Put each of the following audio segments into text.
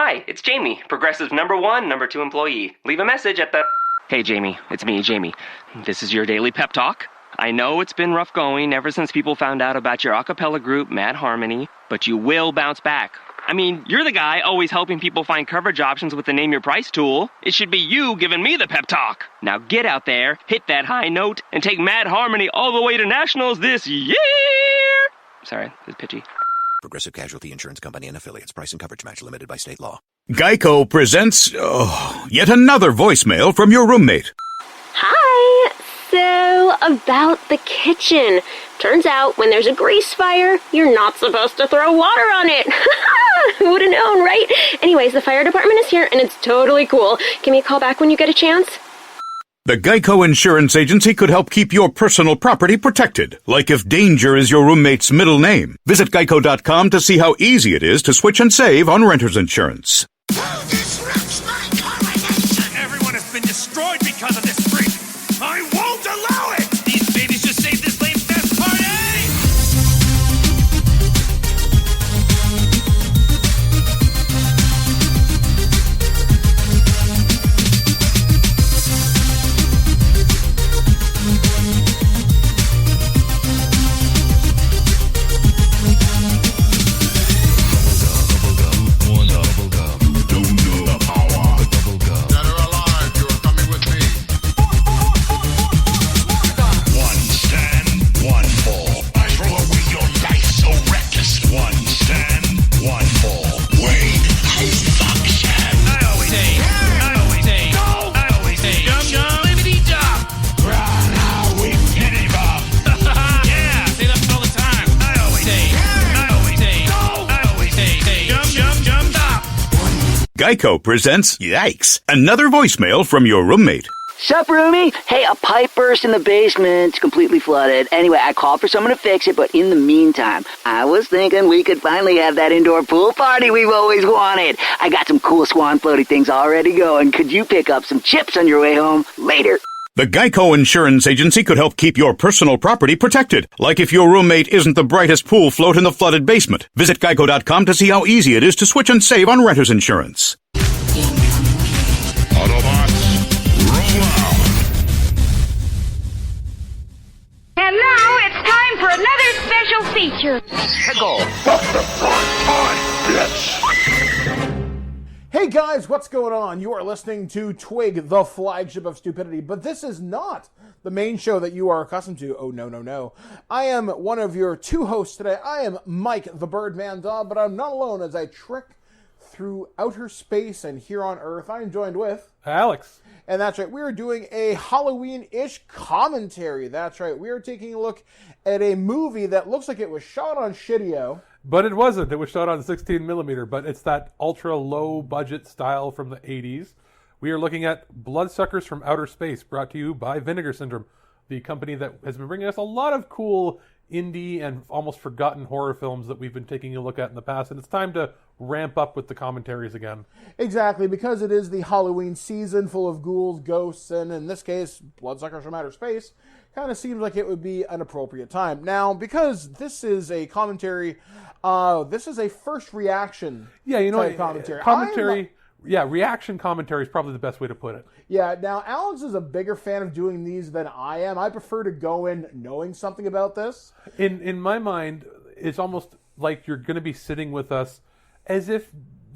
Hi, it's Jamie, Progressive #1, #2 employee. Leave a message at the... Hey, Jamie, it's me, Jamie. This is your daily pep talk. I know it's been rough going ever since people found out about your a cappella group, Mad Harmony, but you will bounce back. I mean, you're the guy always helping people find coverage options with the Name Your Price tool. It should be you giving me the pep talk. Now get out there, hit that high note, and take Mad Harmony all the way to nationals this year! Sorry, it's pitchy. Progressive Casualty Insurance Company and Affiliates. Price and coverage match limited by state law. Geico presents yet another voicemail from your roommate. Hi! So, about the kitchen. Turns out, when there's a grease fire, you're not supposed to throw water on it. Who would have known, right? Anyways, the fire department is here, and it's totally cool. Give me a call back when you get a chance. The Geico Insurance Agency could help keep your personal property protected, like if danger is your roommate's middle name. Visit geico.com to see how easy it is to switch and save on renter's insurance. Everyone has been destroyed because of this freak. I won't allow it! These babies just saved this lame fest party! Geico presents Yikes! Another voicemail from your roommate. Sup, roomie? Hey, a pipe burst in the basement. It's completely flooded. Anyway, I called for someone to fix it, but in the meantime, I was thinking we could finally have that indoor pool party we've always wanted. I got some cool swan floaty things already going. Could you pick up some chips on your way home? Later. The Geico Insurance Agency could help keep your personal property protected, like if your roommate isn't the brightest pool float in the flooded basement. Visit geico.com to see how easy it is to switch and save on renter's insurance. Autobots, roll out! And now it's time for another special feature. Hey guys, what's going on? You are listening to TWIG, the flagship of stupidity, but this is not the main show that you are accustomed to. Oh, no, no, no. I am one of your two hosts today. I am Mike, the BirdmanDodd, but I'm not alone as I trek through outer space and here on Earth. I am joined with... Alex. And that's right, we are doing a Halloween-ish commentary. That's right, we are taking a look at a movie that looks like it was shot on Shitty-O. But it wasn't. It was shot on 16mm, but it's that ultra-low budget style from the 80s. We are looking at Bloodsuckers from Outer Space, brought to you by Vinegar Syndrome, the company that has been bringing us a lot of cool indie and almost forgotten horror films that we've been taking a look at in the past, and it's time to ramp up with the commentaries again. Exactly, because it is the Halloween season full of ghouls, ghosts, and in this case, Bloodsuckers from Outer Space, kind of seems like it would be an appropriate time. Now, because this is a commentary, this is a first reaction commentary. Reaction commentary is probably the best way to put it. Yeah, now Alex is a bigger fan of doing these than I am. I prefer to go in knowing something about this. In my mind, it's almost like you're going to be sitting with us as if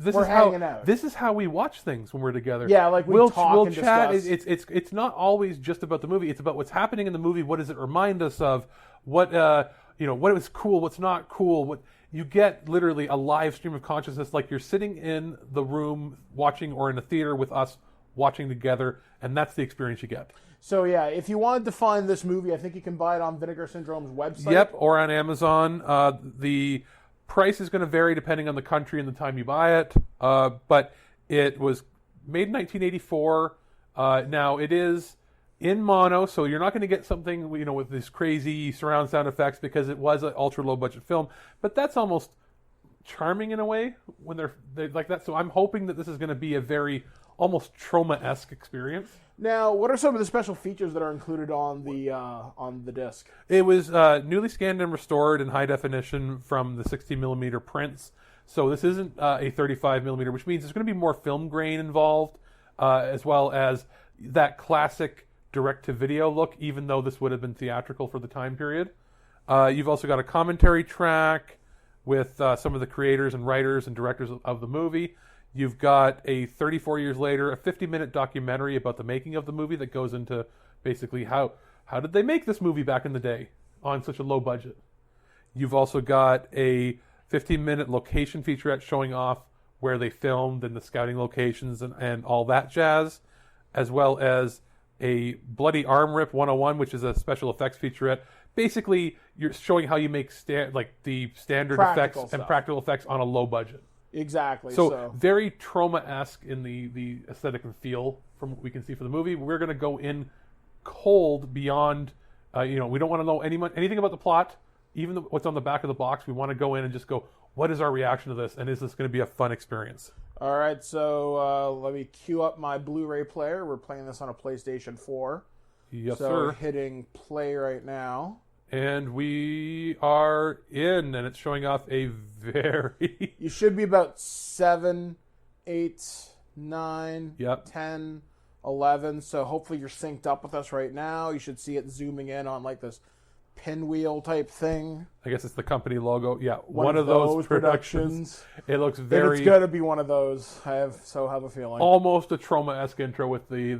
we're hanging out. This is how we watch things when we're together. Yeah, like we'll talk and chat. Discuss. It's not always just about the movie. It's about what's happening in the movie. What does it remind us of? What what was cool? What's not cool? What you get literally a live stream of consciousness, like you're sitting in the room watching, or in a theater with us watching together, and that's the experience you get. So yeah, if you wanted to find this movie, I think you can buy it on Vinegar Syndrome's website. Yep, or on Amazon. The price is going to vary depending on the country and the time you buy it, but it was made in 1984. Now it is in mono, so you're not going to get something with these crazy surround sound effects because it was an ultra low budget film. But that's almost charming in a way when they're like that. So I'm hoping that this is going to be a very almost Troma-esque experience. Now, what are some of the special features that are included on the disc? It was newly scanned and restored in high definition from the 16mm prints. So this isn't a 35 millimeter, which means there's going to be more film grain involved, as well as that classic direct-to-video look, even though this would have been theatrical for the time period. You've also got a commentary track with some of the creators and writers and directors of the movie. You've got a 34 years later, a 50-minute documentary about the making of the movie that goes into basically how did they make this movie back in the day on such a low budget. You've also got a 15-minute location featurette showing off where they filmed and the scouting locations and all that jazz, as well as a Bloody Arm Rip 101, which is a special effects featurette. Basically, you're showing how you make the standard Practical effects stuff. and practical effects on a low budget. Exactly. So very Trauma-esque in the aesthetic and feel from what we can see for the movie. We're going to go in cold beyond, we don't want to know anything about the plot, even what's on the back of the box. We want to go in and just go, what is our reaction to this, and is this going to be a fun experience? All right, so let me queue up my Blu-ray player. We're playing this on a PlayStation 4. Yes, so sir. Hitting play right now. And we are in, and it's showing off a very... You should be about 7, 8, 9, Yep. 10, 11. So hopefully you're synced up with us right now. You should see it zooming in on like this pinwheel type thing. I guess it's the company logo. Yeah, One of those productions. It looks And very... it's got to be one of those. I have a feeling. almost a Trauma-esque intro with the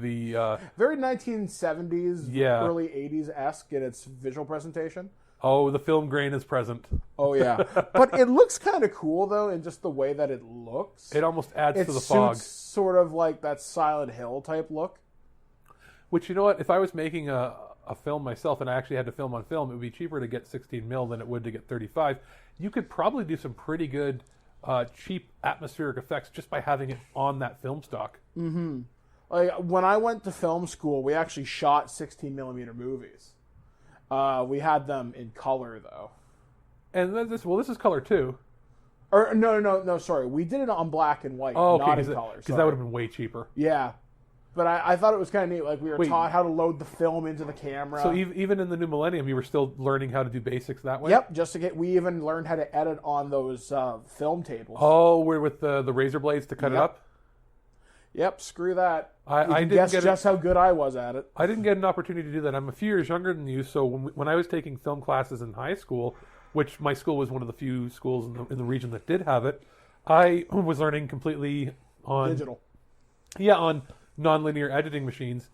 Very 1970s, Yeah. early 80s-esque in its visual presentation. the film grain is present. Oh, yeah. But it looks kind of cool, though, in just the way that it looks. It almost adds It to the suits fog. sort of like that Silent Hill type look. Which, you know what, if I was making a film myself and I actually had to film on film, it would be cheaper to get 16 mil than it would to get 35. You could probably do some pretty good cheap atmospheric effects just by having it on that film stock. Mm-hmm. Like, when I went to film school, we actually shot 16 millimeter movies. We had them in color, though. And then this is color too. Or no, sorry. We did it on black and white, not in color. Because that would have been way cheaper. Yeah. But I thought it was kind of neat. Like, we were taught how to load the film into the camera. So even in the new millennium, you were still learning how to do basics that way? Yep, we even learned how to edit on those film tables. Oh, we're with the razor blades to cut it up? Yep, screw that. I didn't guess get just how good I was at it. I didn't get an opportunity to do that. I'm a few years younger than you, so when I was taking film classes in high school, which my school was one of the few schools in the region that did have it, I was learning completely on... Digital. Yeah, on non-linear editing machines.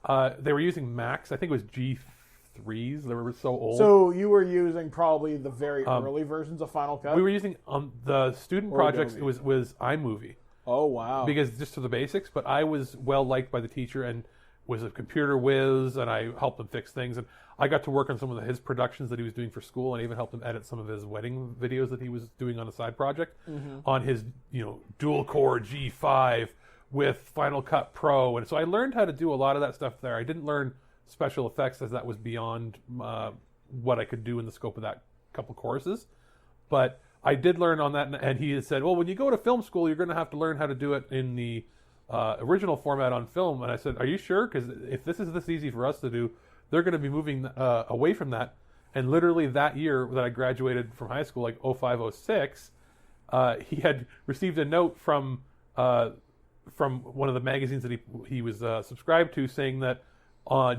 They were using Macs. I think it was G3s. They were so old. So you were using probably the very early versions of Final Cut? We were using, on the student projects, it was iMovie. Oh, wow. Because just to the basics, but I was well liked by the teacher and was a computer whiz, and I helped him fix things. And I got to work on some of his productions that he was doing for school, and I even helped him edit some of his wedding videos that he was doing on a side project on his, dual core G5 with Final Cut Pro. And so I learned how to do a lot of that stuff there. I didn't learn special effects, as that was beyond what I could do in the scope of that couple courses. But I did learn on that, and he had said, well, when you go to film school, you're going to have to learn how to do it in the original format on film. And I said, are you sure? Because if this is this easy for us to do, they're going to be moving away from that. And literally that year that I graduated from high school, like 05, 06, he had received a note from one of the magazines that he was subscribed to, saying that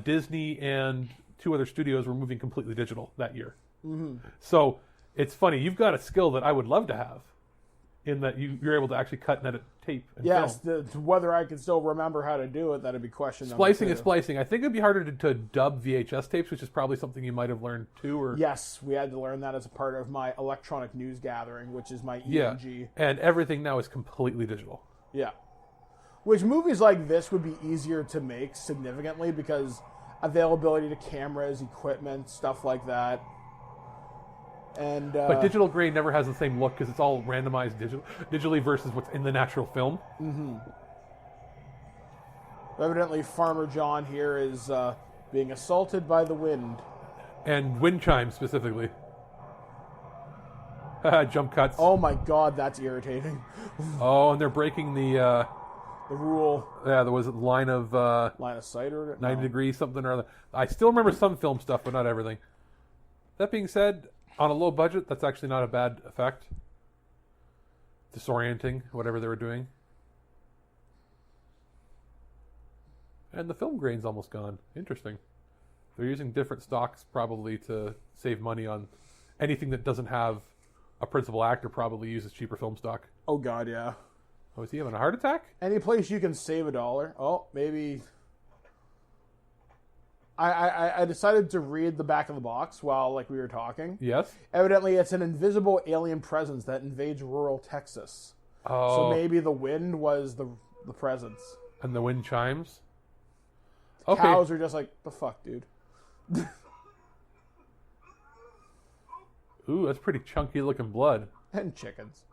Disney and 2 other studios were moving completely digital that year. Mm-hmm. So it's funny. You've got a skill that I would love to have, in that you're able to actually cut and edit tape and film. Whether I can still remember how to do it, that'd be question number Splicing 2. is splicing. I think it'd be harder to dub VHS tapes, which is probably something you might have learned too. Or yes, we had to learn that as a part of my electronic news gathering, which is my ENG. Yeah, and everything now is completely digital. Yeah. Which movies like this would be easier to make significantly because availability to cameras, equipment, stuff like that. And but digital grain never has the same look because it's all randomized digitally versus what's in the natural film. Mm-hmm. Evidently, Farmer John here is being assaulted by the wind. And wind chimes specifically. Jump cuts. Oh my god, that's irritating. Oh, and they're breaking the rule. Yeah, there was a line of sight or 90 degrees, something or other. I still remember some film stuff, but not everything. That being said, on a low budget, that's actually not a bad effect. disorienting, whatever they were doing. And the film grain's almost gone. Interesting. They're using different stocks probably to save money on anything that doesn't have a principal actor. Probably uses cheaper film stock. Oh God, yeah. Oh, is he having a heart attack? Any place you can save $1. Oh, maybe. I decided to read the back of the box while we were talking. Yes. Evidently, it's an invisible alien presence that invades rural Texas. Oh. So maybe the wind was the presence. And the wind chimes. Okay. Cows are just like, the fuck, dude. Ooh, that's pretty chunky looking blood. And chickens.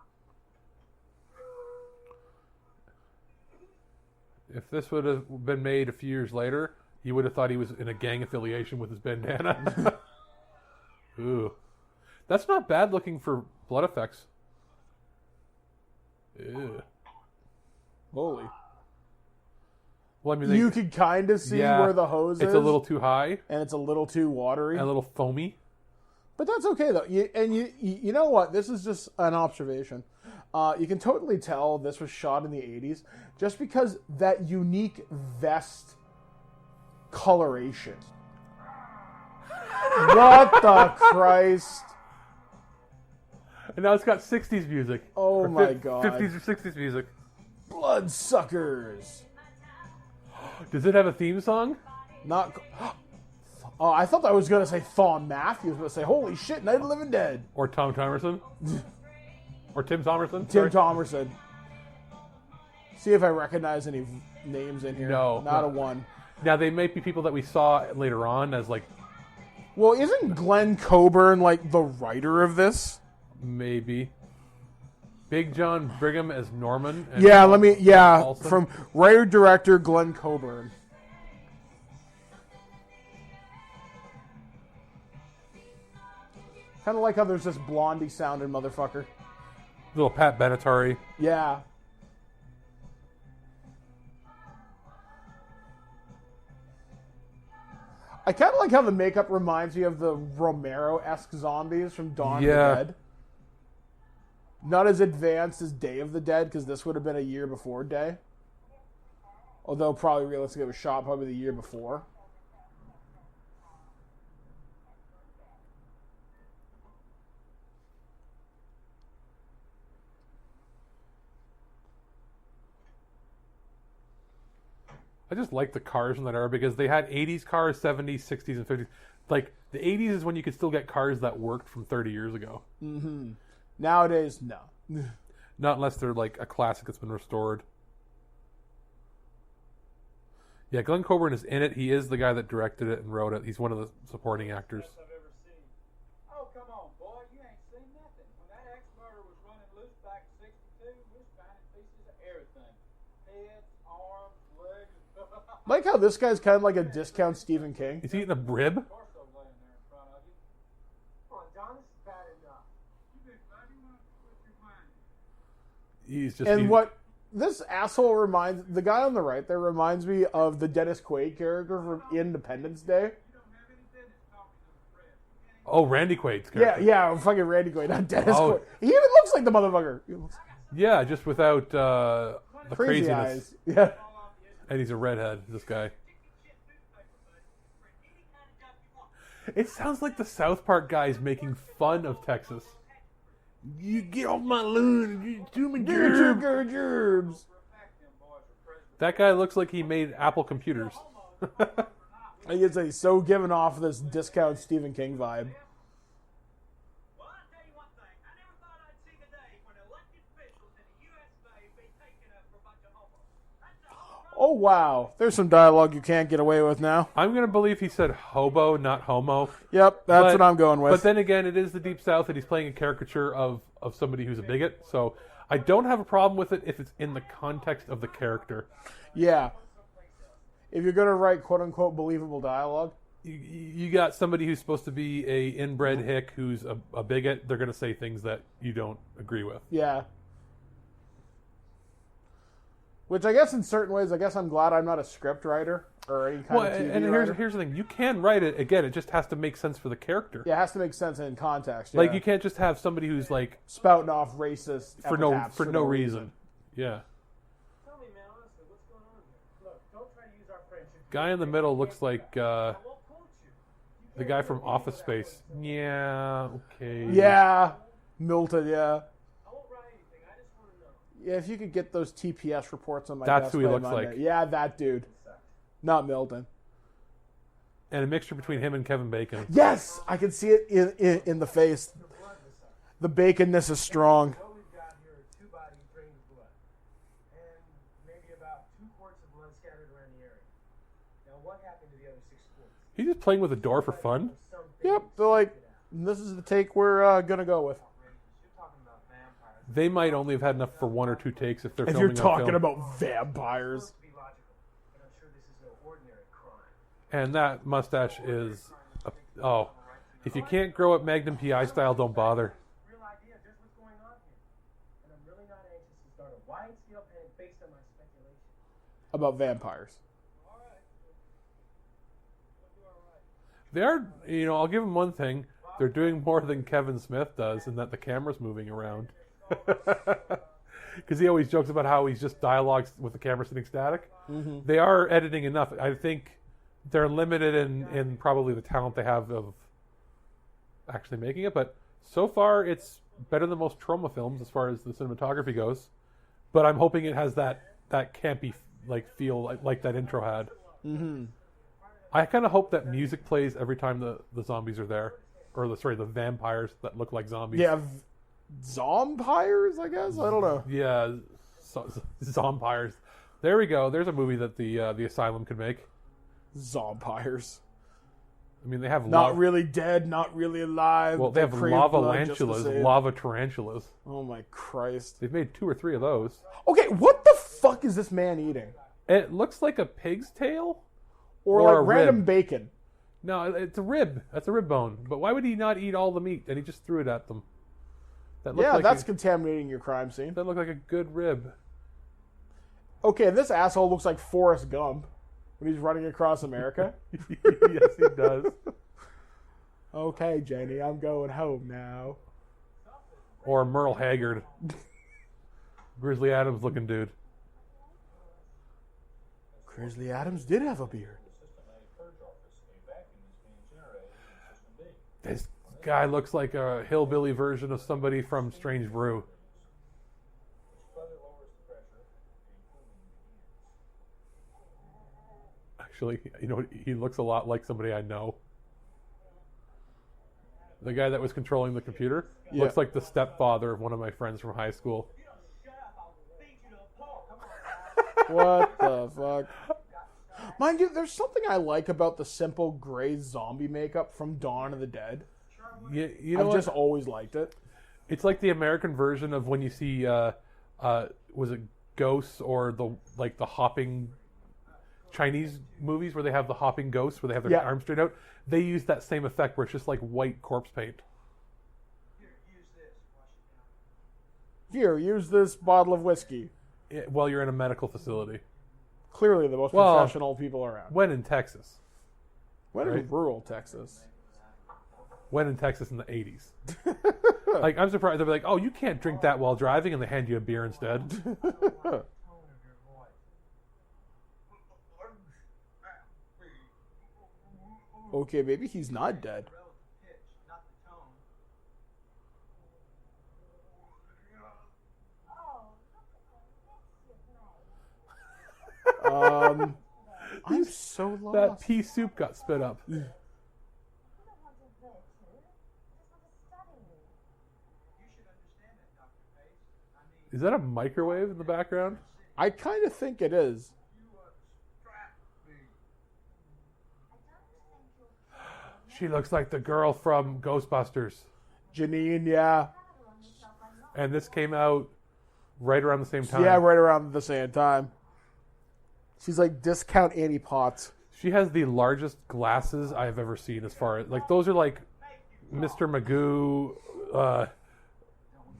If this would have been made a few years later, you would have thought he was in a gang affiliation with his bandana. Ooh. That's not bad looking for blood effects. Ew. Holy. Well, I mean, you could kind of see where the hose is. It's a little too high. And it's a little too watery. And a little foamy. But that's okay, though. You know what? This is just an observation. You can totally tell this was shot in the 80s just because that unique vest coloration. What the Christ? And now it's got 60s music. Oh my God. 50s or 60s music. Bloodsuckers. Does it have a theme song? Not. Oh, I thought I was going to say Thon Matthews, but say, holy shit, Night of the Living Dead. Or Tom Thomerson. Or Tim Thomerson. Tim Thomerson. See if I recognize any names in here. No. Not a one. Now, they might be people that we saw later on as Well, isn't Glenn Coburn the writer of this? Maybe. Big John Brigham as Norman. And from writer-director Glenn Coburn. Kind of like how there's this Blondie-sounding motherfucker. Little Pat Benatar. Yeah. I kind of like how the makeup reminds me of the Romero-esque zombies from Dawn of the Dead. Not as advanced as Day of the Dead, because this would have been a year before Day. Although probably realistically it was shot probably the year before. I just like the cars from that era because they had 80s cars, 70s, 60s, and 50s. The 80s is when you could still get cars that worked from 30 years ago. Mm-hmm. Nowadays, no. Not unless they're a classic that's been restored. Yeah, Glenn Coburn is in it. He is the guy that directed it and wrote it. He's one of the supporting actors. Oh, come on, boy. You ain't seen nothing. When that ex-murder was running loose back in 62, we was finding pieces of everything. Heads, arms, legs. Like how this guy's kind of like a discount Stephen King. Is he eating a rib? He's just what this asshole reminds the guy on the right there reminds me of the Dennis Quaid character from Independence Day. Oh, Randy Quaid's character. Yeah, fucking Randy Quaid, not Dennis Quaid. He even looks like the motherfucker. Yeah, just without the crazy craziness. Eyes. Yeah. And he's a redhead, this guy. It sounds like the South Park guys making fun of Texas. You get off my lawn, you do me gerbs. That guy looks like he made Apple computers. I guess he's so giving off this discount Stephen King vibe. Oh, wow. There's some dialogue you can't get away with now. I'm going to believe he said hobo, not homo. Yep, that's what I'm going with. But then again, it is the Deep South, and he's playing a caricature of somebody who's a bigot. So I don't have a problem with it if it's in the context of the character. Yeah. If you're going to write quote-unquote believable dialogue. You got somebody who's supposed to be a inbred hick who's a bigot. They're going to say things that you don't agree with. Yeah. Which I guess in certain ways, I'm glad I'm not a script writer. or any kind of TV and writer. here's the thing: you can write it again. It just has to make sense for the character. Yeah, it has to make sense in context. Like yeah. you can't just have somebody who's like spouting off racist for no reason. Yeah. Tell me, man, honestly, what's going on here? Look, don't try to use our friendship. Guy in the middle looks like the guy from Office Space. Yeah. Okay. Yeah, Milton. Yeah. I won't write anything. I just want to know. Yeah, if you could get those TPS reports on my That's desk who he by looks Monday. like. Yeah, that dude. Not Milton. And a mixture between him and Kevin Bacon. Yes, I can see it in the face. The baconness is strong. What we've got here are 2 bodies drained of blood. And maybe about 2 quarts of blood scattered around the area. Now, what happened to the other 6 quarts? He's just playing with a door for fun. Yep, they're like, this is the take we're gonna go with. You're talking about vampires. They might only have had enough for 1 or 2 takes if they're If filming you're talking on film. about vampires. To be logical, but I'm sure this is no ordinary crime. And that mustache is, if you can't grow it Magnum PI style, don't bother. Real idea, just what's going on here. And I'm really not anxious to start a wide-scale panic based on my speculation. About vampires. They are, I'll give them one thing. They're doing more than Kevin Smith does in that the camera's moving around. Because he always jokes about how he's just dialogues with the camera sitting static. Mm-hmm. They are editing enough. I think they're limited in probably the talent they have of actually making it. But so far, it's better than most Trauma films as far as the cinematography goes. But I'm hoping it has that campy feel like that intro had. Mm-hmm. I kind of hope that music plays every time the zombies are there. Or, the vampires that look like zombies. Yeah, zompires, I guess? I don't know. Yeah, zompires. There we go. There's a movie that the Asylum could make. Zompires. I mean, they have... Not really dead, not really alive. Well, they have lava lantulas, lava tarantulas. Oh my Christ. They've made 2 or 3 of those. Okay, what the fuck is this man eating? It looks like a pig's tail. Or like like random rib. bacon. No, it's a rib. That's a rib bone. But why would he not eat all the meat? And he just threw it at them. That's contaminating your crime scene. That looked like a good rib. Okay, this asshole looks like Forrest Gump when he's running across America. Yes, he does. Okay, Janie, I'm going home now. Or Merle Haggard. Grizzly Adams looking dude. Grizzly Adams did have a beard. This guy looks like a hillbilly version of somebody from Strange Brew. Actually, he looks a lot like somebody I know. The guy that was controlling the computer looks like the stepfather of one of my friends from high school. What the fuck? Mind you, there's something I like about the simple gray zombie makeup from Dawn of the Dead. Yeah, I've just always liked it. It's like the American version of when you see, was it ghosts or the hopping Chinese movies where they have the hopping ghosts where they have their arms straight out. They use that same effect where it's just like white corpse paint. Here, use this bottle of whiskey. While you're in a medical facility. Clearly the most professional people around. When in Texas. When in rural Texas. When in Texas in the 80s. Like, I'm surprised. They'll be like, oh, you can't drink that while driving, and they hand you a beer instead. Okay, maybe he's not dead. I'm so lost. That pea soup got spit up. Is that a microwave in the background? I kind of think it is. She looks like the girl from Ghostbusters. Janine, yeah. And this came out right around the same time. Yeah, right around the same time. She's like discount Annie Potts. She has the largest glasses I've ever seen as far as... Like, those are like Mr. Magoo,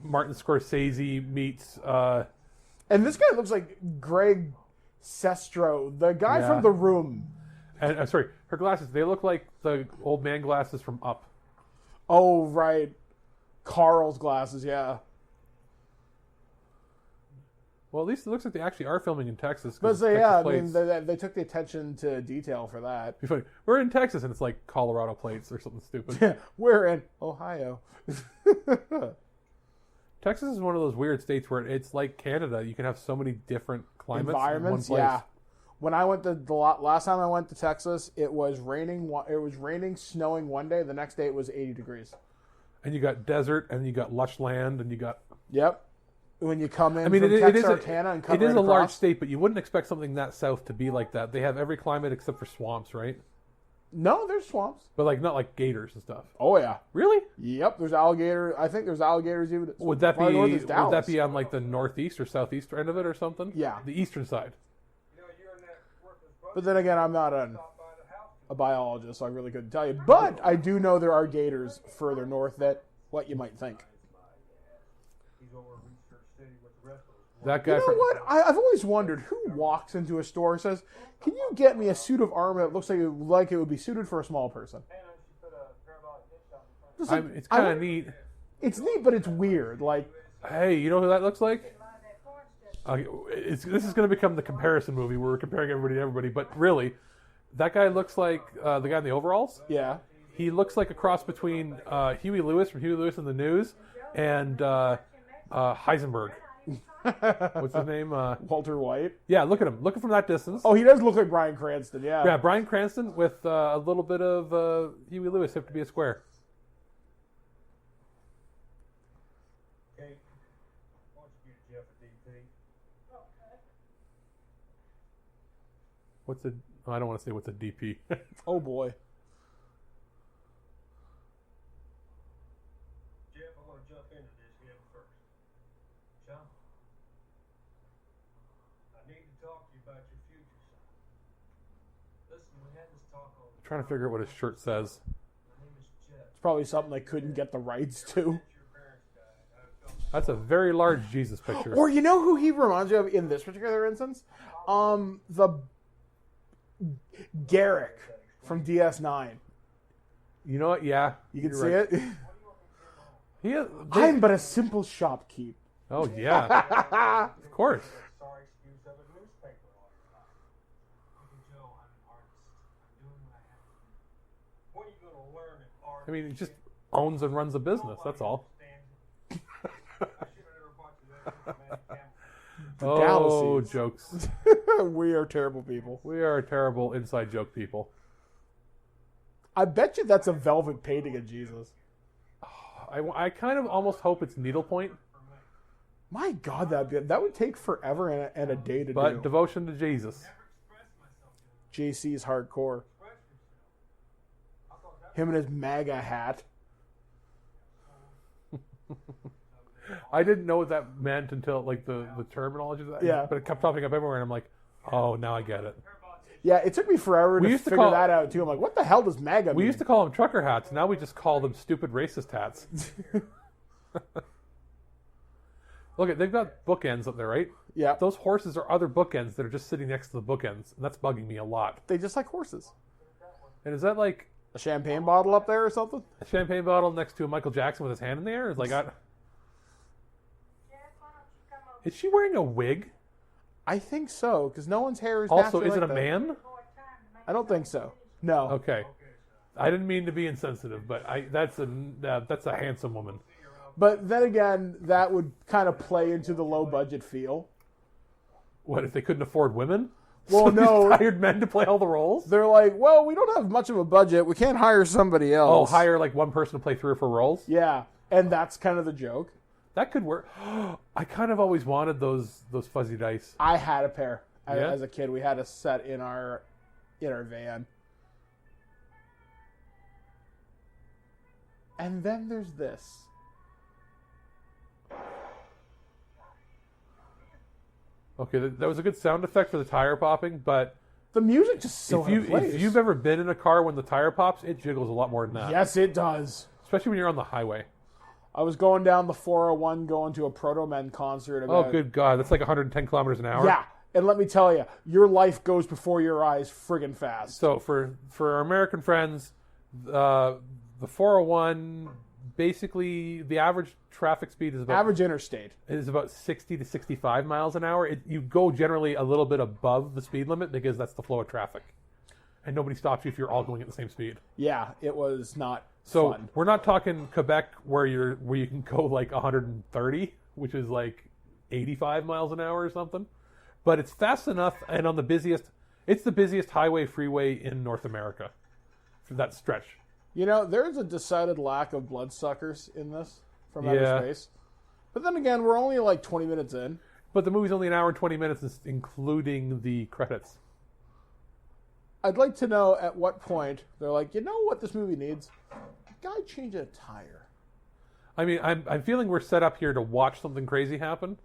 Martin Scorsese meets... And this guy looks like Greg Sestero, the guy from The Room. And sorry, her glasses, they look like the old man glasses from Up. Oh, right. Carl's glasses, yeah. Well, at least it looks like they actually are filming in Texas. But so, yeah, I mean, they took the attention to detail for that. Be funny. We're in Texas, and it's like Colorado plates or something stupid. Yeah, we're in Ohio. Texas is one of those weird states where it's like Canada. You can have so many different climates environments. in one place. Yeah. When I went last time I went to Texas, it was raining. It was raining, snowing one day. The next day it was 80 degrees. And you got desert, and you got lush land, and you got. Yep. When you come in, I mean, from Texarkana and come it is right a large across. state, but you wouldn't expect something that south to be like that. They have every climate except for swamps, right? No, there's swamps. But like not like gators and stuff. Oh yeah. Really? Yep. There's alligator. I think there's alligators even. Would that be? north Would is Dallas. that be on like the northeast or southeast end of it or something? Yeah. The eastern side. But then again, I'm not a biologist, so I really couldn't tell you. But I do know there are gators further north that what you might think. That guy. You know what? I've always wondered who walks into a store and says, "Can you get me a suit of armor that looks like it would be suited for a small person?" It's kind of neat. It's neat, but it's weird. Like, hey, you know who that looks like? This is going to become the comparison movie where we're comparing everybody to everybody. But really, that guy looks like the guy in the overalls. Yeah. He looks like a cross between Huey Lewis from Huey Lewis and the News and Heisenberg. What's his name? Walter White. Yeah, look at him. Look from that distance. Oh, he does look like Bryan Cranston, yeah. Yeah, Bryan Cranston with a little bit of Huey Lewis have to be a square. Okay. Why don't you give Jeff a DP? What's a... I don't want to say what's a DP. Oh, boy. Jeff, I want to jump into this head first. John, I need to talk to you about your future, son. Listen, we had this talk on I'm trying to figure out what his shirt says. My name is Jeff. It's probably something they couldn't get the rights to. That's a very large Jesus picture. Or you know who he reminds you of in this particular instance? The Garrick from DS9. You know what? Yeah. You can you're see right. it? I'm but a simple shopkeep. Oh, yeah. Of course. Sorry excuse of a newspaper article. Uncle Joe, I'm an artist. I'm doing what I have to do. When are you going to learn an art? I mean, he just owns and runs a business. That's all. Oh, jokes. We are terrible people. We are terrible inside joke people. I bet you that's a velvet painting of Jesus. I kind of almost hope it's needlepoint. My God, that would take forever and a day to do. But devotion to Jesus. JC's hardcore. Him and his MAGA hat. I didn't know what that meant until like the terminology of that. Yeah. But it kept popping up everywhere, and I'm like, oh, now I get it. Yeah, it took me forever to figure that out too. I'm like, what the hell does MAGA mean? We used to call them trucker hats. Now we just call them stupid racist hats. Look, they've got bookends up there, right? Yeah. Those horses are other bookends that are just sitting next to the bookends, and that's bugging me a lot. They just like horses. And is that like a champagne bottle up there or something? A champagne bottle next to a Michael Jackson with his hand in the air? It's like, is she wearing a wig? I think so, because no one's hair is also. naturally Is it like a that. man? I don't think so. No. Okay. I didn't mean to be insensitive, but that's a handsome woman. But then again, that would kind of play into the low budget feel. What, if they couldn't afford women? Well, So no. these hired men to play all the roles? They're like, well, we don't have much of a budget. We can't hire somebody Oh, else. hire like one person to play 3 or 4 roles? Yeah, and that's kind of the joke. That could work. I kind of always wanted those fuzzy dice. I had a pair Yeah? as a kid. We had a set in our van. And then there's this. Okay, that was a good sound effect for the tire popping, but the music just so out of place. If you've ever been in a car when the tire pops, it jiggles a lot more than that. Yes, it does. Especially when you're on the highway. I was going down the 401 going to a Proto Men concert. Oh, good God. That's like 110 kilometers an hour? Yeah. And let me tell you, your life goes before your eyes friggin' fast. So for our American friends, the 401, basically the average traffic speed is about... Average interstate. Is about 60 to 65 miles an hour. You go generally a little bit above the speed limit because that's the flow of traffic. And nobody stops you if you're all going at the same speed. Yeah, it was not fun. We're not talking Quebec where you can go like 130, which is like 85 miles an hour or something. But it's fast enough, and on it's the busiest highway freeway in North America for that stretch. You know, there's a decided lack of bloodsuckers in this from outer space. But then again, we're only like 20 minutes in. But the movie's only an hour and 20 minutes, including the credits. I'd like to know at what point they're like, you know what this movie needs? Guy change a tire. I mean, I'm feeling we're set up here to watch something crazy happen.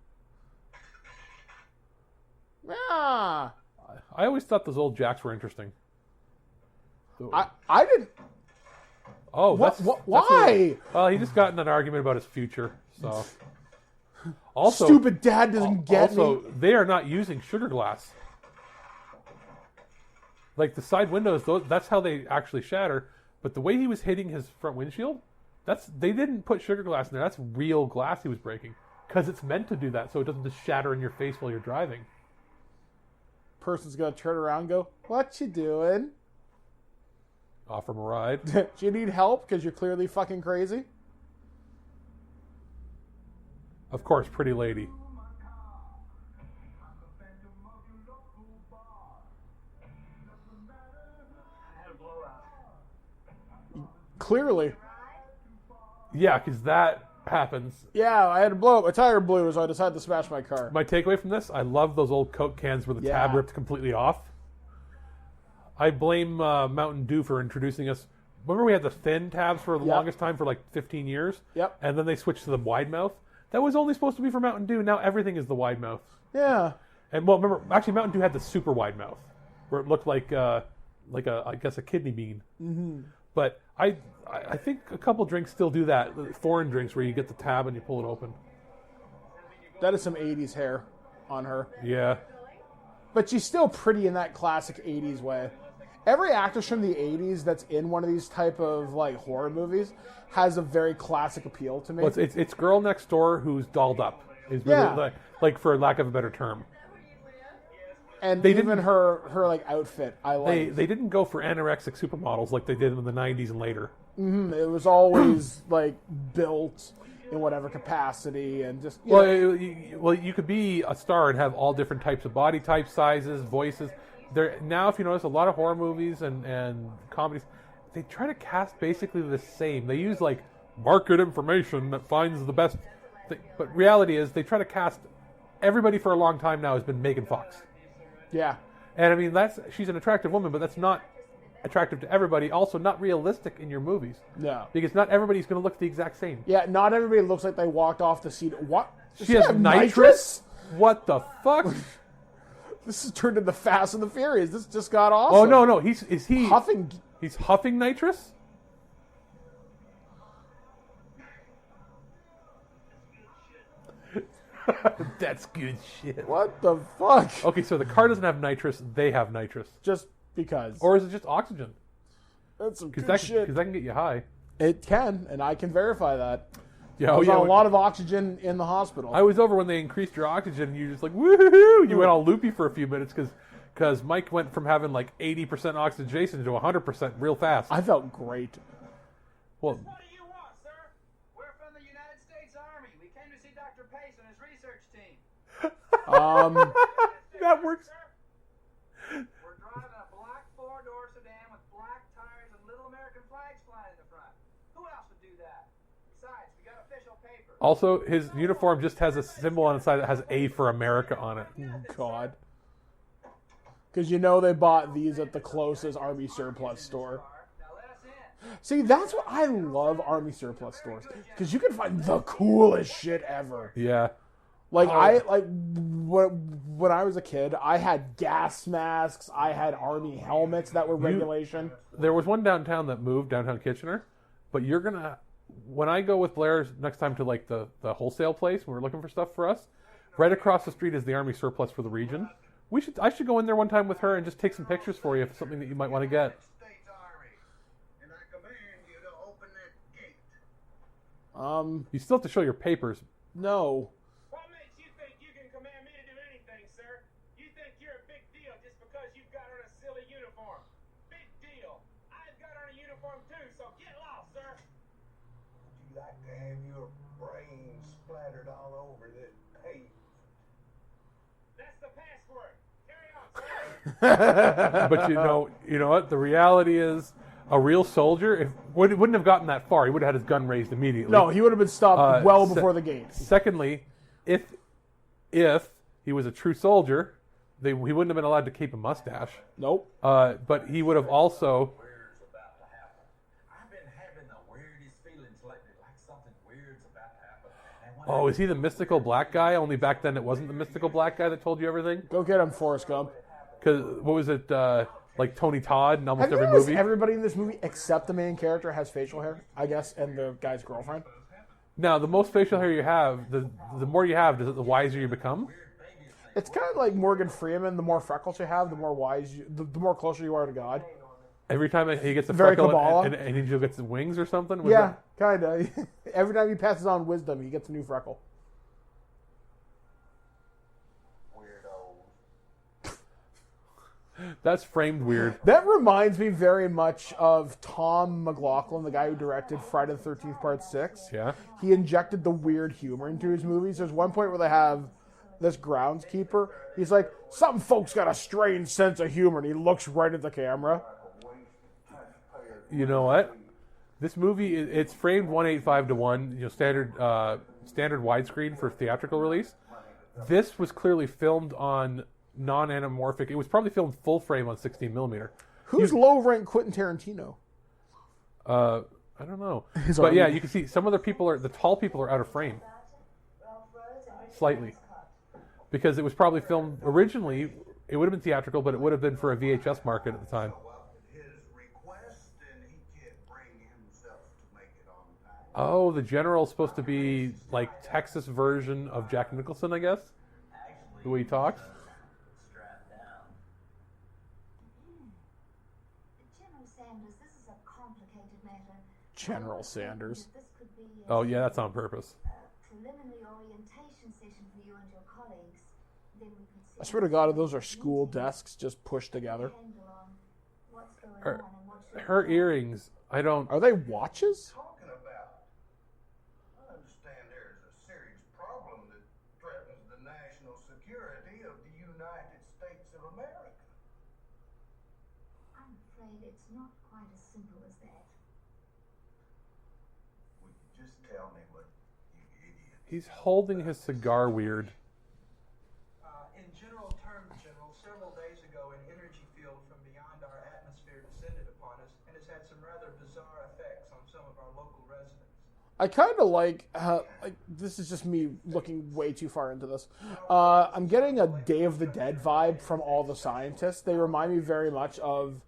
Yeah. I always thought those old jacks were interesting. I didn't. Oh, why? Well, he just got in an argument about his future. So, also, stupid dad doesn't get me. Also, they are not using sugar glass. Like the side windows, that's how they actually shatter. But the way he was hitting his front windshield, they didn't put sugar glass in there. That's real glass he was breaking because it's meant to do that, so it doesn't just shatter in your face while you're driving. Person's gonna turn around and go, what you doing? Offer him a ride. Do you need help because you're clearly fucking crazy? Of course, pretty lady. Clearly. Yeah, because that happens. Yeah, I had to blow up. My tire blew, so I decided to smash my car. My takeaway from this, I love those old Coke cans where the tab ripped completely off. I blame Mountain Dew for introducing us. Remember we had the thin tabs for the longest time for like 15 years? Yep. And then they switched to the wide mouth. That was only supposed to be for Mountain Dew. Now everything is the wide mouth. Yeah. And well, remember, actually Mountain Dew had the super wide mouth where it looked like a kidney bean. Mm-hmm. But I think a couple drinks still do that. Foreign drinks where you get the tab and you pull it open. That is some 80s hair on her. Yeah. But she's still pretty in that classic 80s way. Every actress from the 80s that's in one of these type of like horror movies has a very classic appeal to me. Well, it's girl next door who's dolled up. Is really like for lack of a better term. And even her like outfit, I like. They didn't go for anorexic supermodels like they did in the 90s and later. Mm-hmm. It was always like built in whatever capacity and just. You could be a star and have all different types of body types, sizes, voices. Now, if you notice, a lot of horror movies and comedies, they try to cast basically the same. They use like market information that finds the best thing. But reality is they try to cast everybody for a long time now has been Megan Fox. Yeah. And I mean, she's an attractive woman, but that's not attractive to everybody. Also, not realistic in your movies. No. Because not everybody's going to look the exact same. Yeah, not everybody looks like they walked off the scene. What? She has nitrous? What the fuck? This has turned into Fast and the Furious. This just got awesome. Oh, no. Is he huffing? He's huffing nitrous? That's good shit. What the fuck? Okay, so the car doesn't have nitrous. They have nitrous. Just because. Or is it just oxygen? That's some good shit. Because that can get you high. It can, and I can verify that. Yeah, I was on a lot of oxygen in the hospital. I was over when they increased your oxygen, and you're just like, woohoo! You went all loopy for a few minutes because Mike went from having like 80% oxygenation to 100% real fast. I felt great. Well, What do you want, sir? We're from the United States Army. We came to see DeThPhase and his research team. That works. We're driving a black four-door sedan with black tires and little American flags flying in the front. Who else would do that? Besides, we got official paper. Also, his uniform just has a symbol on the side that has A for America on it. God. Because you know they bought these at the closest Army surplus store. See, that's what I love Army surplus stores. Because you can find the coolest shit ever. Yeah. Like, when I was a kid, I had gas masks, I had Army helmets that were regulation. There was one downtown that moved, downtown Kitchener, but you're going to... When I go with Blair next time to like the wholesale place, when we're looking for stuff for us, right across the street is the Army surplus for the region. I should go in there one time with her and just take some pictures for you if it's something that you might want to get. You still have to show your papers. No. What makes you think you can command me to do anything, sir? You think you're a big deal just because you've got on a silly uniform. Big deal. I've got on a uniform too, so get lost, sir. Would you like to have your brains splattered all over the pavement? That's the password. Carry on, sir. But you know what? The reality is, a real soldier wouldn't have gotten that far. He would have had his gun raised immediately. No, he would have been stopped well before the gate. Secondly, if he was a true soldier, he wouldn't have been allowed to keep a mustache. Nope. But he would have also. I've been having the weirdest feelings lately, like something weird's about to happen. Oh, is he the mystical black guy? Only back then it wasn't the mystical black guy that told you everything? Go get him, Forrest Gump. Because, what was it, like Tony Todd in almost Have you every noticed movie? everybody in this movie except the main character has facial hair, I guess, and the guy's girlfriend? Now, the most facial hair you have, the more you have, the wiser you become. It's kind of like Morgan Freeman. The more freckles you have, the more the more closer you are to God. Every time he gets a Very freckle Kabbalah. and he gets wings or something? Was Yeah, kind of. Every time he passes on wisdom, he gets a new freckle. That's framed weird. That reminds me very much of Tom McLaughlin, the guy who directed Friday the 13th Part 6. Yeah. He injected the weird humor into his movies. There's one point where they have this groundskeeper. He's like, some folks got a strange sense of humor, and he looks right at the camera. You know what? This movie, it's framed 1:8:5:1, standard widescreen for theatrical release. This was clearly filmed on non-anamorphic. It was probably filmed full frame on 16 millimeter. Who's low-ranked Quentin Tarantino? I don't know. But yeah, you can see some of the tall people are out of frame. Slightly. Because it was probably filmed originally, it would have been theatrical, but it would have been for a VHS market at the time. Oh, the General's supposed to be like Texas version of Jack Nicholson, I guess? The way he talks? General Sanders. Oh, yeah, that's on purpose. I swear to God, those are school desks just pushed together. Her earrings, I don't... Are they watches? He's holding his cigar weird. In general terms, General, several days ago an energy field from beyond our atmosphere descended upon us and has had some rather bizarre effects on some of our local residents. I kind of like this is just me looking way too far into this. I'm getting a Day of the Dead vibe from all the scientists. They remind me very much of...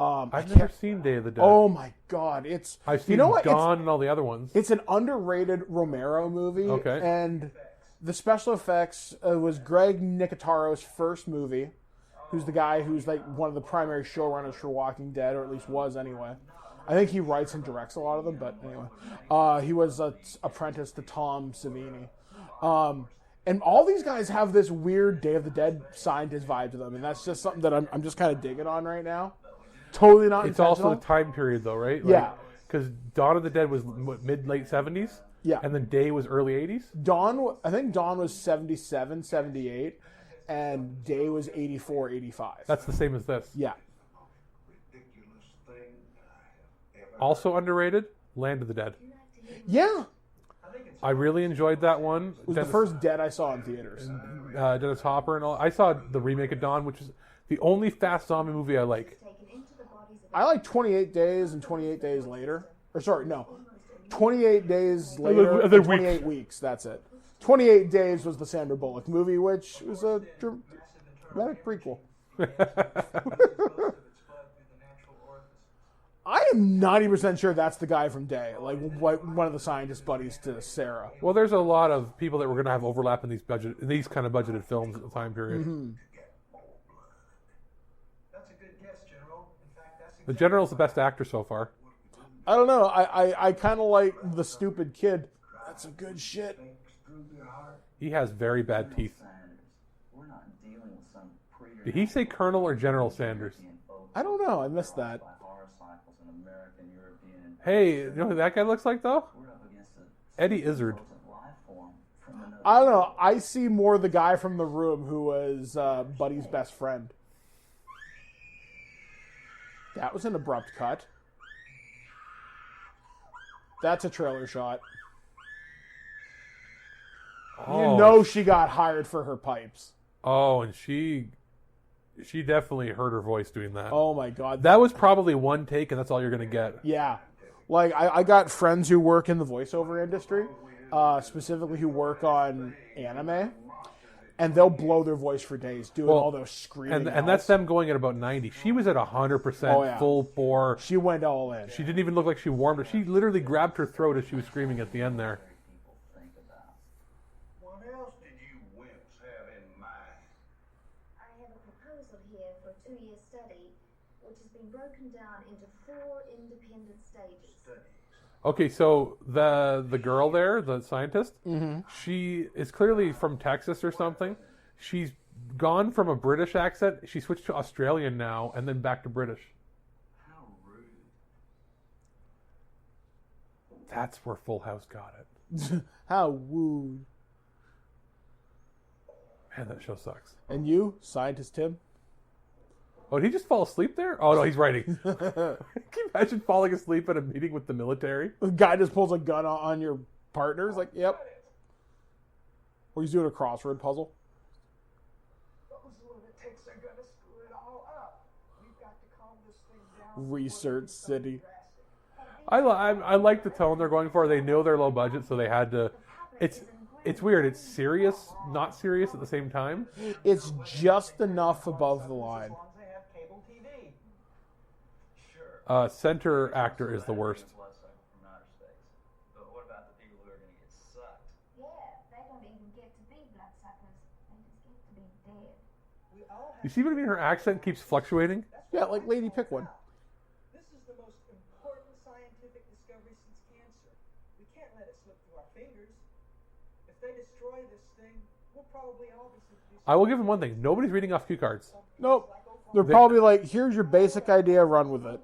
I've never seen Day of the Dead. Oh my God, I've seen Dawn and all the other ones. It's an underrated Romero movie. Okay. And the special effects was Greg Nicotaro's first movie, who's the guy who's like one of the primary showrunners for Walking Dead, or at least was anyway. I think he writes and directs a lot of them, but anyway. He was an apprentice to Tom Savini. And all these guys have this weird Day of the Dead scientist vibe to them, and that's just something that I'm just kind of digging on right now. Totally not It's intentional. also the time period, though, right? Yeah. Because Dawn of the Dead was mid-late 70s? Yeah. And then Day was early 80s? I think Dawn was 77, 78, and Day was 84, 85. That's the same as this. Yeah. Also underrated, Land of the Dead. Yeah. I really enjoyed that one. It was the first Dead I saw in theaters. Dennis Hopper and all. I saw the remake of Dawn, which is the only fast zombie movie I like. I like 28 Days and 28 Days Later. Or sorry, no. 28 Days Later and 28 Weeks. That's it. 28 Days was the Sandra Bullock movie, which was a dramatic prequel. I am 90% sure that's the guy from Day, like one of the scientist buddies to Sarah. Well, there's a lot of people that were going to have overlap in these kind of budgeted films at the time period. Mm-hmm. The General's the best actor so far. I don't know. I kind of like the stupid kid. That's some good shit. He has very bad teeth. Did he say Colonel or General Sanders? I don't know. I missed that. Hey, you know who that guy looks like, though? Eddie Izzard. I don't know. I see more the guy from The Room who was Buddy's best friend. That was an abrupt cut. That's a trailer shot. Oh. You know she got hired for her pipes. Oh, and she definitely heard her voice doing that. Oh my god. That was probably one take, and that's all you're going to get. Yeah. Like, I got friends who work in the voiceover industry, specifically who work on anime, and they'll blow their voice for days doing all those screaming. And that's them going at about 90. She was at 100% full bore. She went all in. She didn't even look like she warmed her. She literally grabbed her throat as she was screaming at the end there. What else did you wimps have in mind? I have a proposal here for a 2-year study, which has been broken down into 4 independent stages. Okay, so the girl there, the scientist, she is clearly from Texas or something. She's gone from a British accent. She switched to Australian now, and then back to British. How rude. That's where Full House got it. How wooed. Man, that show sucks. And you, Scientist Tim? Oh, did he just fall asleep there? Oh, no, he's writing. Can you imagine falling asleep at a meeting with the military? The guy just pulls a gun on your partner. He's like, yep. Or he's doing a crossword puzzle. Those lunatics are gonna screw it all up. We've got to calm this thing down. Research City. I like the tone they're going for. They know they're low budget, so they had to... It's weird. It's serious, not serious at the same time. It's just enough above the line. Center actor is the worst. Bloodsuckers from Outer Space. But what about the people who are going to get sucked? Yeah, they don't even get to be bloodsuckers. They just get to be dead. You see what I mean? Her accent keeps fluctuating. Yeah, like Lady Pick One. This is the most important scientific discovery since cancer. We can't let it slip through our fingers. If they destroy this thing, we'll probably all be seduced. I will give him one thing. Nobody's reading off cue cards. Nope. They're probably like, here's your basic idea, run with it.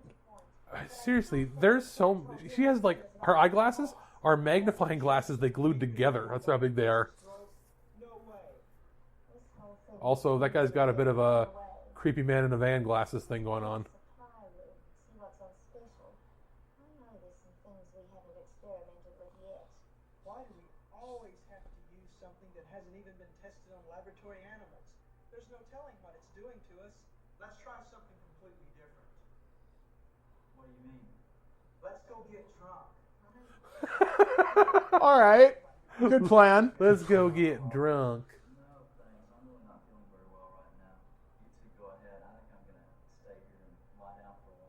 Seriously, there's so... She has, like, her eyeglasses are magnifying glasses they glued together. That's how big they are. Also, that guy's got a bit of a creepy man in a van glasses thing going on. Why do we always have to use something that hasn't even been tested on laboratory animals? There's no telling what it's doing to us. Let's try something completely different. What do you mean? Let's go get drunk. All right. Good plan. Let's go get drunk. No, thanks. I'm really not feeling very well right now. You two go ahead. I think I'm going to stay here and lie down for a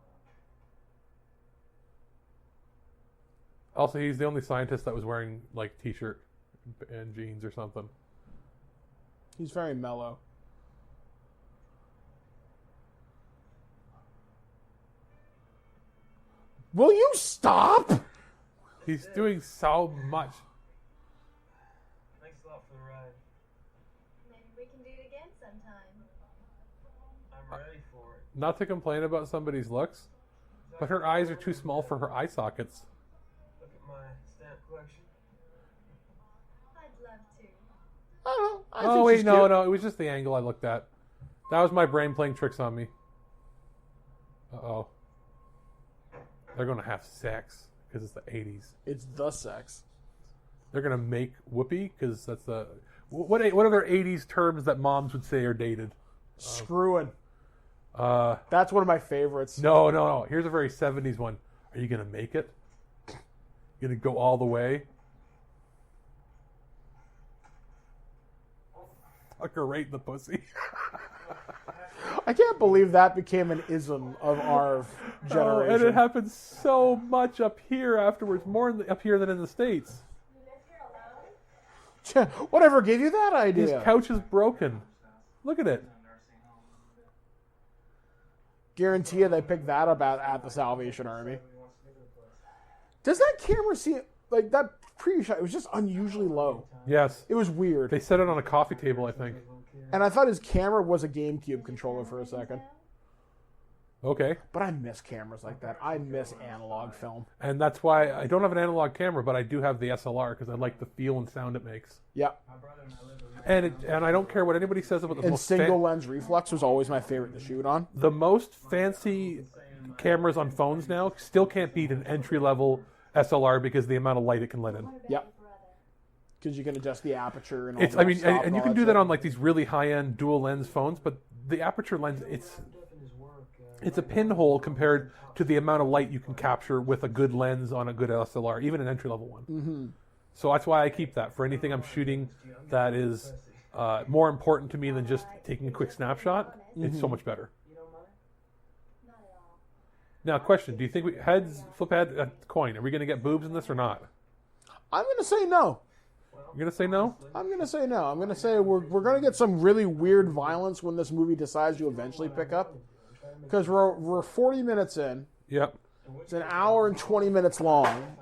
while. Also, he's the only scientist that was wearing, like, t-shirt and jeans or something. He's very mellow. Will you stop? He's doing so much. Thanks a lot for the ride. Maybe we can do it again sometime. I'm ready for it. Not to complain about somebody's looks, but her eyes are too small for her eye sockets. Look at my stamp collection. I'd love to. I don't know. I Oh, think wait, she's no, cute. no. It was just the angle I looked at. That was my brain playing tricks on me. Uh-oh. They're going to have sex because it's the 80s. It's the sex. They're going to make whoopee because that's the... What other 80s terms that moms would say are dated? Screwing. That's one of my favorites. No. Here's a very 70s one. Are you going to make it? You going to go all the way? Fuck her right in the pussy. I can't believe that became an ism of our generation. And it happens so much up here afterwards, more up here than in the States. Whatever gave you that idea? His couch is broken. Look at it. Guarantee you they picked that up at the Salvation Army. Does that camera seem like that pre-shot? It was just unusually low. Yes. It was weird. They set it on a coffee table, I think. And I thought his camera was a GameCube controller for a second. Okay. But I miss cameras like that. I miss analog film. And that's why I don't have an analog camera, but I do have the SLR because I like the feel and sound it makes. Yeah. And I don't care what anybody says about the and most single lens reflex was always my favorite to shoot on. The most fancy cameras on phones now still can't beat an entry-level SLR because of the amount of light it can let in. Yep. Because you can adjust the aperture and all It's, that I mean, stuff and you can do that on like these really high-end dual lens phones, but the aperture lens, it's a pinhole compared to the amount of light you can capture with a good lens on a good SLR, even an entry-level one. Mm-hmm. So that's why I keep that for anything I'm shooting that is more important to me than just taking a quick snapshot. It's so much better. Now, question: do you think flip head, coin? Are we going to get boobs in this or not? I'm going to say no. You're going to say no? I'm going to say no. I'm going to say we're going to get some really weird violence when this movie decides to eventually pick up. Because we're 40 minutes in. Yep. It's an hour and 20 minutes long.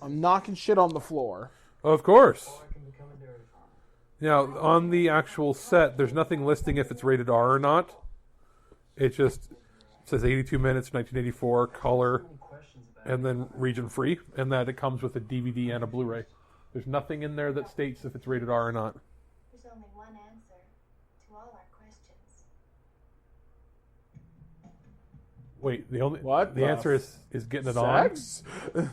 I'm knocking shit on the floor. Of course. Now, on the actual set, there's nothing listing if it's rated R or not. It just says 82 minutes, 1984, color, and then region free, and that it comes with a DVD and a Blu-ray. There's nothing in there that states if it's rated R or not. There's only one answer to all our questions. Wait, the answer is getting it sex? On?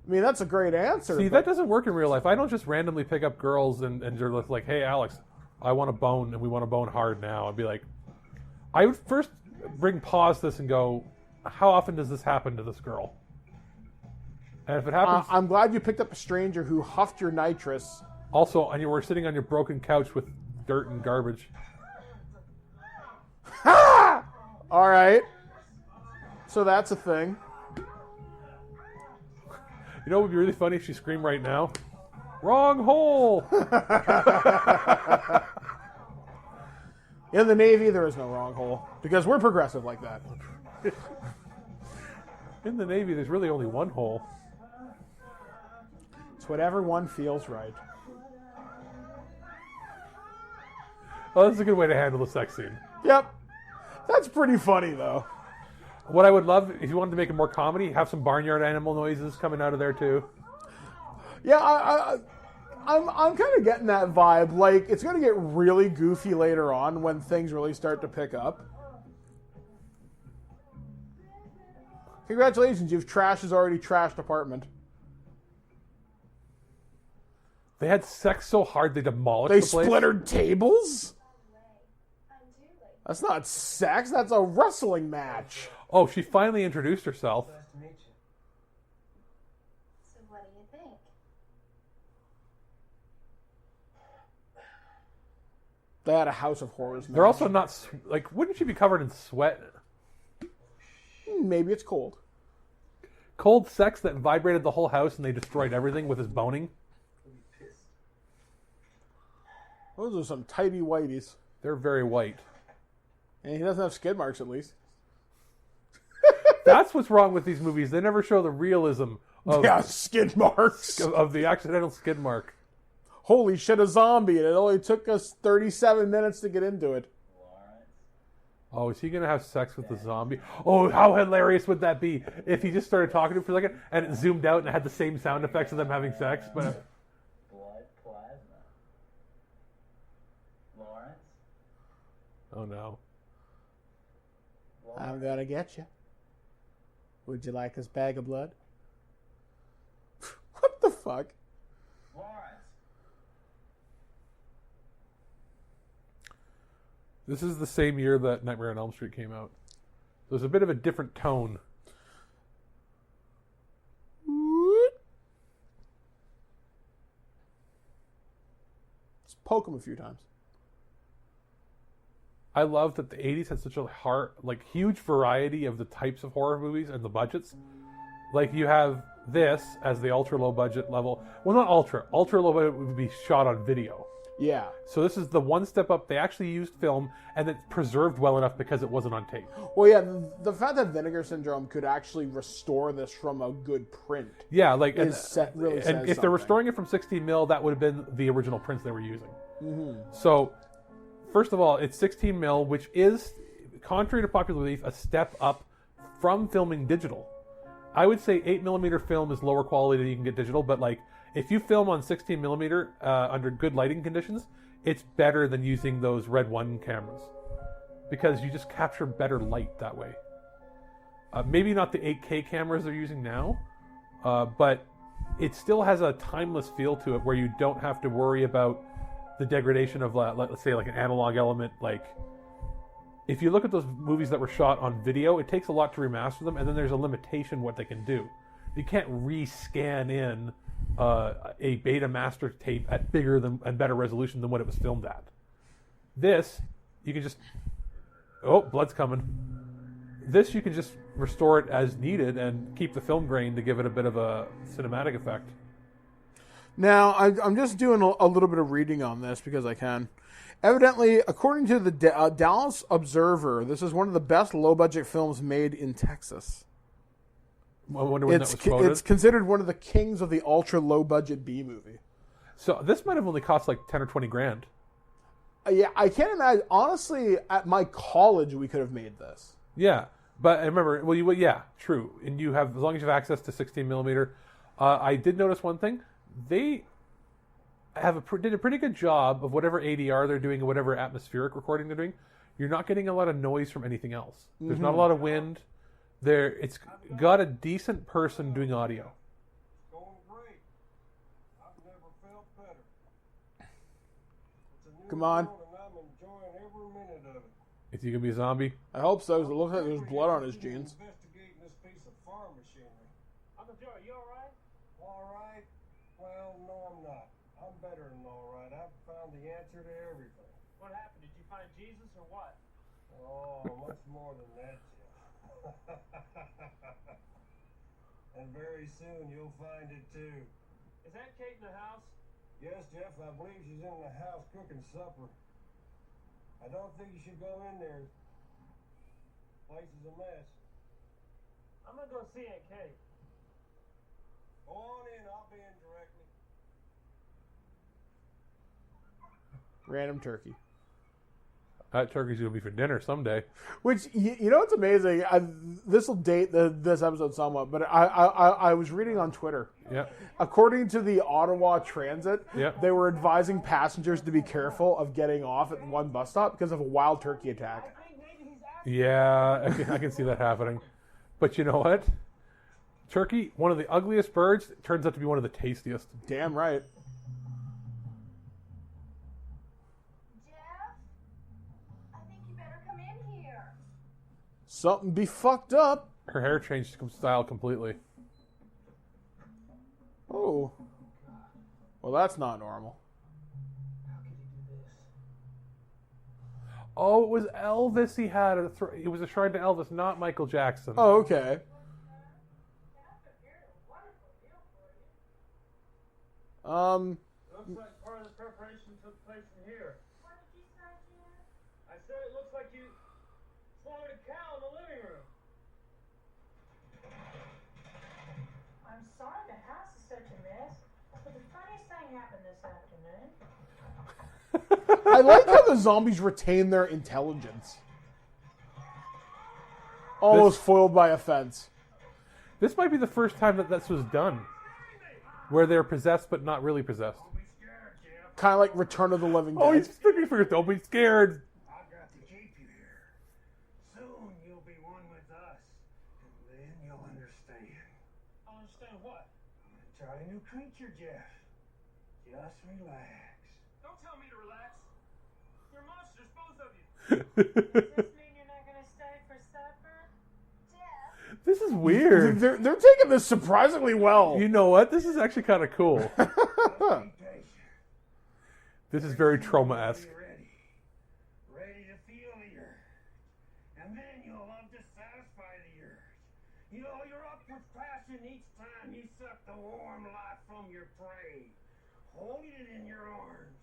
I mean, that's a great answer. See, that doesn't work in real life. I don't just randomly pick up girls and they're like, hey, Alex, I want to bone, and we want to bone hard now. I'd be like, I would first pause this and go, how often does this happen to this girl? And if it happens... I'm glad you picked up a stranger who huffed your nitrous. Also, and you were sitting on your broken couch with dirt and garbage. Ha! All right. So that's a thing. You know what would be really funny if she screamed right now? Wrong hole! In the Navy, there is no wrong hole. Because we're progressive like that. In the Navy, there's really only one hole. It's whatever one feels right. Oh, that's a good way to handle the sex scene. Yep. That's pretty funny, though. What I would love, if you wanted to make it more comedy, have some barnyard animal noises coming out of there, too. Yeah, I'm kind of getting that vibe. Like, it's going to get really goofy later on when things really start to pick up. Congratulations, you've trashed his already trashed apartment. They had sex so hard they demolished the place. They splintered tables? That's not sex, that's a wrestling match. Oh, she finally introduced herself. So what do you think? They had a House of Horrors match. They're also not, like, wouldn't she be covered in sweat? Maybe it's cold. Cold sex that vibrated the whole house and they destroyed everything with his boning? Those are some tighty whiteys. They're very white. And he doesn't have skid marks, at least. That's what's wrong with these movies. They never show the realism of skid marks. Of the accidental skid mark. Holy shit, a zombie. And it only took us 37 minutes to get into it. Oh, is he going to have sex with the zombie? Oh, how hilarious would that be if he just started talking to him for a second and it zoomed out and it had the same sound effects of them having sex? But Blood plasma. Lawrence? Oh, no. I'm going to get you. Would you like this bag of blood? What the fuck? Lawrence. This is the same year that Nightmare on Elm Street came out. So there's a bit of a different tone. Just poke him a few times. I love that the 80s had such a huge variety of the types of horror movies and the budgets. Like, you have this as the ultra low budget level. Well, not ultra. Ultra low budget would be shot on video. Yeah. So this is the one step up. They actually used film, and it's preserved well enough because it wasn't on tape. Well, yeah, the fact that Vinegar Syndrome could actually restore this from a good print. Yeah, like really and says if they're restoring it from 16 mil, that would have been the original prints they were using. Mm-hmm. So, first of all, it's 16 mil, which is, contrary to popular belief, a step up from filming digital. I would say 8mm film is lower quality than you can get digital, but like if you film on 16mm under good lighting conditions, it's better than using those Red 1 cameras because you just capture better light that way. Maybe not the 8K cameras they're using now, but it still has a timeless feel to it where you don't have to worry about the degradation of, let's say, like an analog element. Like, if you look at those movies that were shot on video, it takes a lot to remaster them, and then there's a limitation what they can do. You can't re-scan in a beta master tape at bigger than and better resolution than what it was filmed at. This, you can just... Oh, blood's coming. This, you can just restore it as needed and keep the film grain to give it a bit of a cinematic effect. Now, I'm just doing a little bit of reading on this because I can. Evidently, according to the Dallas Observer, this is one of the best low-budget films made in Texas. I wonder when that was quoted. It's considered one of the kings of the ultra-low-budget B-movie. So this might have only cost like 10 or 20 grand. Yeah, I can't imagine. Honestly, at my college, we could have made this. Yeah, but I remember, yeah, true. And you have, as long as you have access to 16mm. I did notice one thing. They did a pretty good job of whatever ADR they're doing and whatever atmospheric recording they're doing. You're not getting a lot of noise from anything else. There's not a lot of wind. It's got a decent person doing audio. Going great. I've never felt better. It's a new Come on. world and I'm enjoying every minute of it. Is he gonna be a zombie? I hope so. It looks like there's blood on his jeans. Investigating this piece of farm machinery. I'm a Joe. You all right? All right? Well, no, I'm not. I'm better than all right. I've found the answer to everything. What happened? Did you find Jesus or what? Oh, much more than that, Jeff. And very soon you'll find it too. Is that Kate in the house? Yes, Jeff, I believe she's in the house cooking supper. I don't think you should go in there. Place is a mess. I'm gonna go see Aunt Kate. Go on in, I'll be in directly. Random turkey. That turkey's gonna be for dinner someday. Which, you know what's amazing? This will date this episode somewhat, but I was reading on Twitter. Yeah. According to the Ottawa Transit, Yeah. they were advising passengers to be careful of getting off at one bus stop because of a wild turkey attack. Yeah, I can see that happening. But you know what? Turkey, one of the ugliest birds, turns out to be one of the tastiest. Damn right. Something be fucked up. Her hair changed style completely. Oh. Well, that's not normal. Oh, it was Elvis he had. It was a shrine to Elvis, not Michael Jackson. Oh, okay. Looks like part of the preparation took place in here. What did you say, Jeff? I said it looks like you slaughtered a cow in the living room. I'm sorry the house is such a mess, but the funniest thing happened this afternoon. I like how the zombies retain their intelligence. Almost foiled by a fence. This might be the first time that this was done. Where they're possessed but not really possessed. Kind of like Return of the Living Dead. Oh, he's looking for it. Don't be scared. I've got to keep you here. Soon you'll be one with us. And then you'll understand. I'll understand what? I'm gonna try a new creature, Jeff. Just relax. Don't tell me to relax. You're monsters, both of you. Does this mean you're not going to stay for supper? Jeff? This is weird. They're taking this surprisingly well. You know what? This is actually kind of cool. This is very trauma-esque. Ready to feel the urge. And then you'll love to satisfy the urge. You know, you're up with passion each time you suck the warm life from your prey. Holding it in your arms.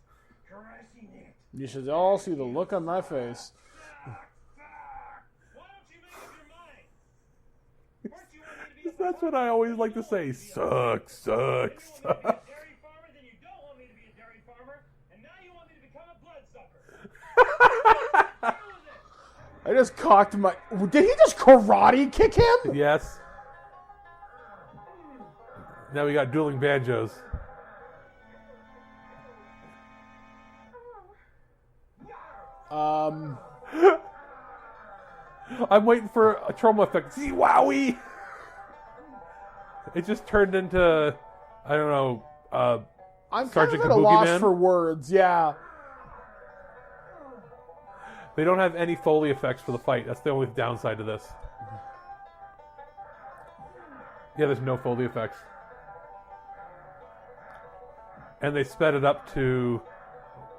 caressing it. You should all see the look on my face. That's what I always like to say. Sucks, sucks, sucks. I just cocked my... Did he just karate kick him? Yes. Now we got dueling banjos. I'm waiting for a trauma effect. See, wowie! It just turned into, I don't know, I'm Sergeant kind of at a Kabuki loss Man. for words, yeah. They don't have any Foley effects for the fight. That's the only downside to this. Yeah, there's no Foley effects. And they sped it up to,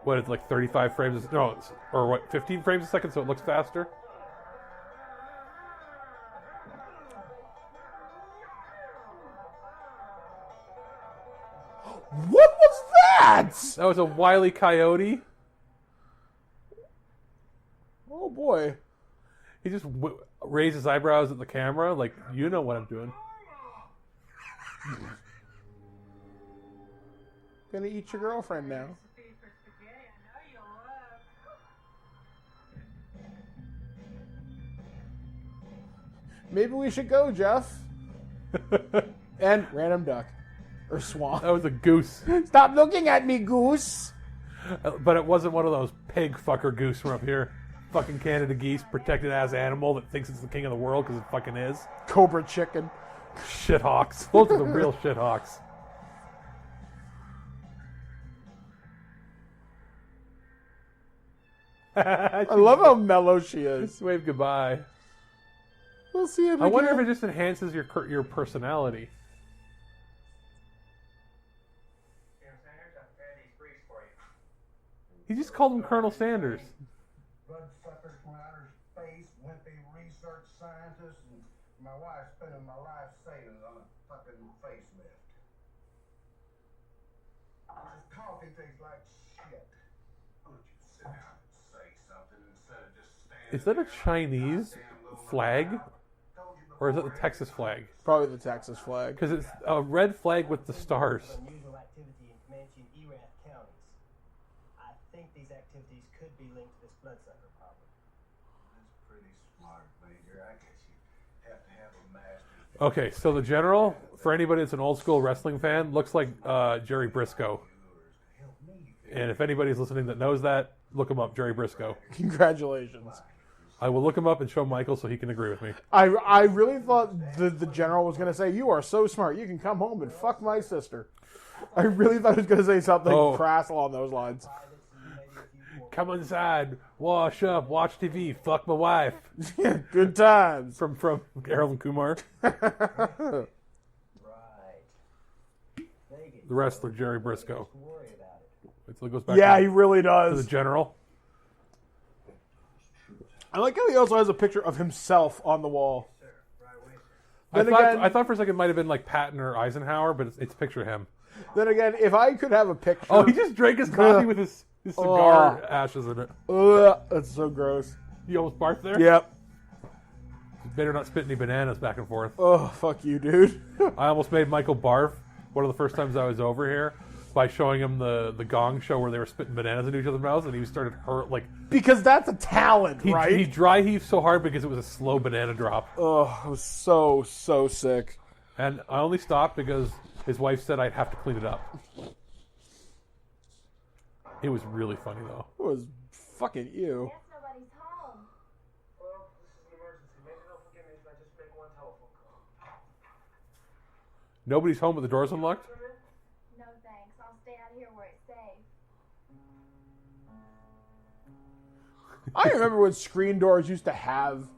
what, it's like 35 frames, no, or what, 15 frames a second, so it looks faster? What was that? That was a Wile E. Coyote. Oh boy. He just raised his eyebrows at the camera, like, you know what I'm doing. Gonna eat your girlfriend now. Maybe we should go, Jeff. And random duck. Or swan. That was a goose. Stop looking at me, goose! But it wasn't one of those pig fucker goose from up here. Fucking Canada geese, protected ass animal that thinks it's the king of the world because it fucking is. Cobra chicken. Shithawks. Those are the real shithawks. I love how mellow she is. Wave goodbye. We'll see it I wonder if it just enhances your personality. He just called him Colonel Sanders. Bloodsuckers from outer space, wimpy research scientists, and my wife spending my life savings on a fucking facelift. This coffee tastes like shit. Why don't you sit down and say something instead of just standing Is that a Chinese flag? Or is it the Texas flag? Probably the Texas flag. Because it's a red flag with the stars. Unusual activity in Comanche and Erath counties. I think these activities could be linked to this bloodsucker problem. That's pretty smart, Major. I guess you have to have a master. Okay, so the general, for anybody that's an old school wrestling fan, looks like Jerry Briscoe. And if anybody's listening that knows that, look him up, Jerry Briscoe. Congratulations. I will look him up and show Michael so he can agree with me. I really thought the general was going to say, "You are so smart, you can come home and fuck my sister." I really thought he was going to say something crass along those lines. Come inside, wash up, watch TV, fuck my wife. Good times. From Harold and Kumar. The wrestler, Jerry Briscoe. So it goes back he really does. To the general. I like how he also has a picture of himself on the wall. I thought for a second it might have been like Patton or Eisenhower, but it's a picture of him. Then again, if I could have a picture... Oh, he just drank his coffee with his cigar ashes in it. That's so gross. You almost barfed there? Yep. Better not spit any bananas back and forth. Oh, fuck you, dude. I almost made Michael barf one of the first times I was over here by showing him the Gong show where they were spitting bananas into each other's mouths, and he started because that's a talent, right? He dry heaved so hard because it was a slow banana drop. Oh, I was so sick. And I only stopped because his wife said I'd have to clean it up. It was really funny though. It was fucking ew. Nobody's home. Well, this is an emergency. Maybe they'll forgive me if I just make one telephone call. Nobody's home, but the door's unlocked? No thanks. I'll stay out here where it's safe. I remember when screen doors used to have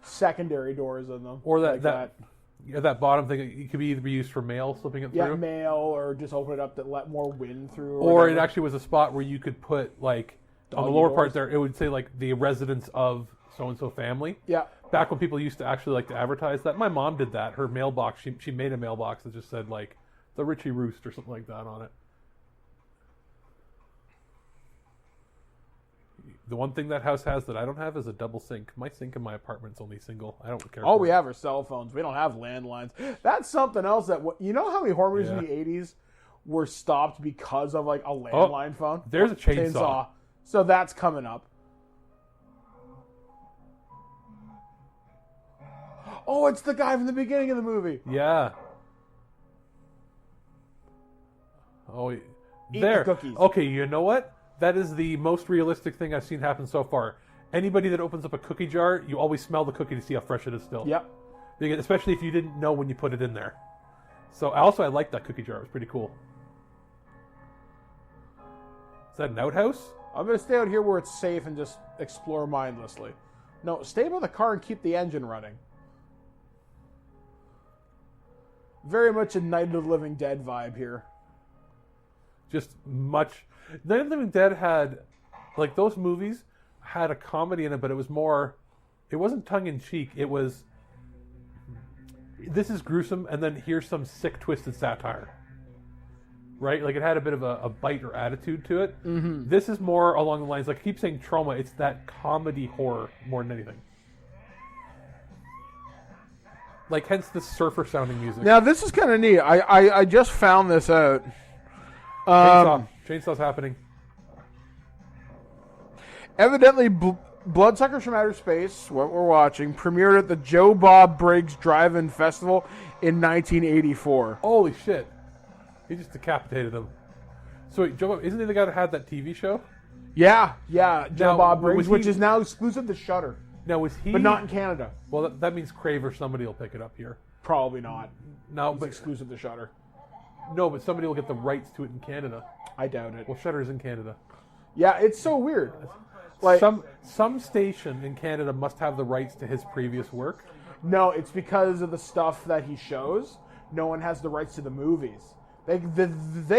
secondary doors in them. Or that bottom thing, it could either be used for mail, slipping it through. Yeah, mail, or just open it up to let more wind through. Or it actually was a spot where you could put, like, on the lower doors. part there, it would say, like, the residence of so-and-so family. Yeah. Back when people used to actually like to advertise that. My mom did that. Her mailbox, she made a mailbox that just said, like, the Richie Roost or something like that on it. The one thing that house has that I don't have is a double sink. My sink in my apartment's only single. I don't care. All for we it. have are cell phones. We don't have landlines. That's something else that you know how many horror movies in the 80s were stopped because of like a landline phone? There's a chainsaw. So that's coming up. Oh, it's the guy from the beginning of the movie. Yeah. Oh, Eat there. the cookies. Okay, you know what? That is the most realistic thing I've seen happen so far. Anybody that opens up a cookie jar, you always smell the cookie to see how fresh it is still. Yep. Because, especially if you didn't know when you put it in there. So also, I like that cookie jar. It was pretty cool. Is that an outhouse? I'm going to stay out here where it's safe and just explore mindlessly. No, stay by the car and keep the engine running. Very much a Night of the Living Dead vibe here. Just much. Night of the Living Dead had, like, those movies had a comedy in it, but it was more, it wasn't tongue-in-cheek. It was, this is gruesome, and then here's some sick, twisted satire. Right? Like, it had a bit of a bite or attitude to it. Mm-hmm. This is more along the lines, like, I keep saying trauma, it's that comedy horror more than anything. Like, hence the surfer-sounding music. Now, this is kind of neat. I just found this out. Chainsaw's happening. Evidently, Bloodsuckers From Outer Space, what we're watching, premiered at the Joe Bob Briggs Drive-In Festival in 1984. Holy shit. He just decapitated him. So wait, Joe Bob, isn't he the guy that had that TV show? Yeah, Joe Bob Briggs, was which he- is now exclusive to Shudder. Now, was he... But not in Canada. Well, that means Crave or somebody will pick it up here. Probably not. No, It's but exclusive to Shudder. no, but somebody will get the rights to it in Canada. I doubt it. Well, Shudder's in Canada. Yeah, it's so weird. Like Some station in Canada must have the rights to his previous work. No, it's because of the stuff that he shows. No one has the rights to the movies. They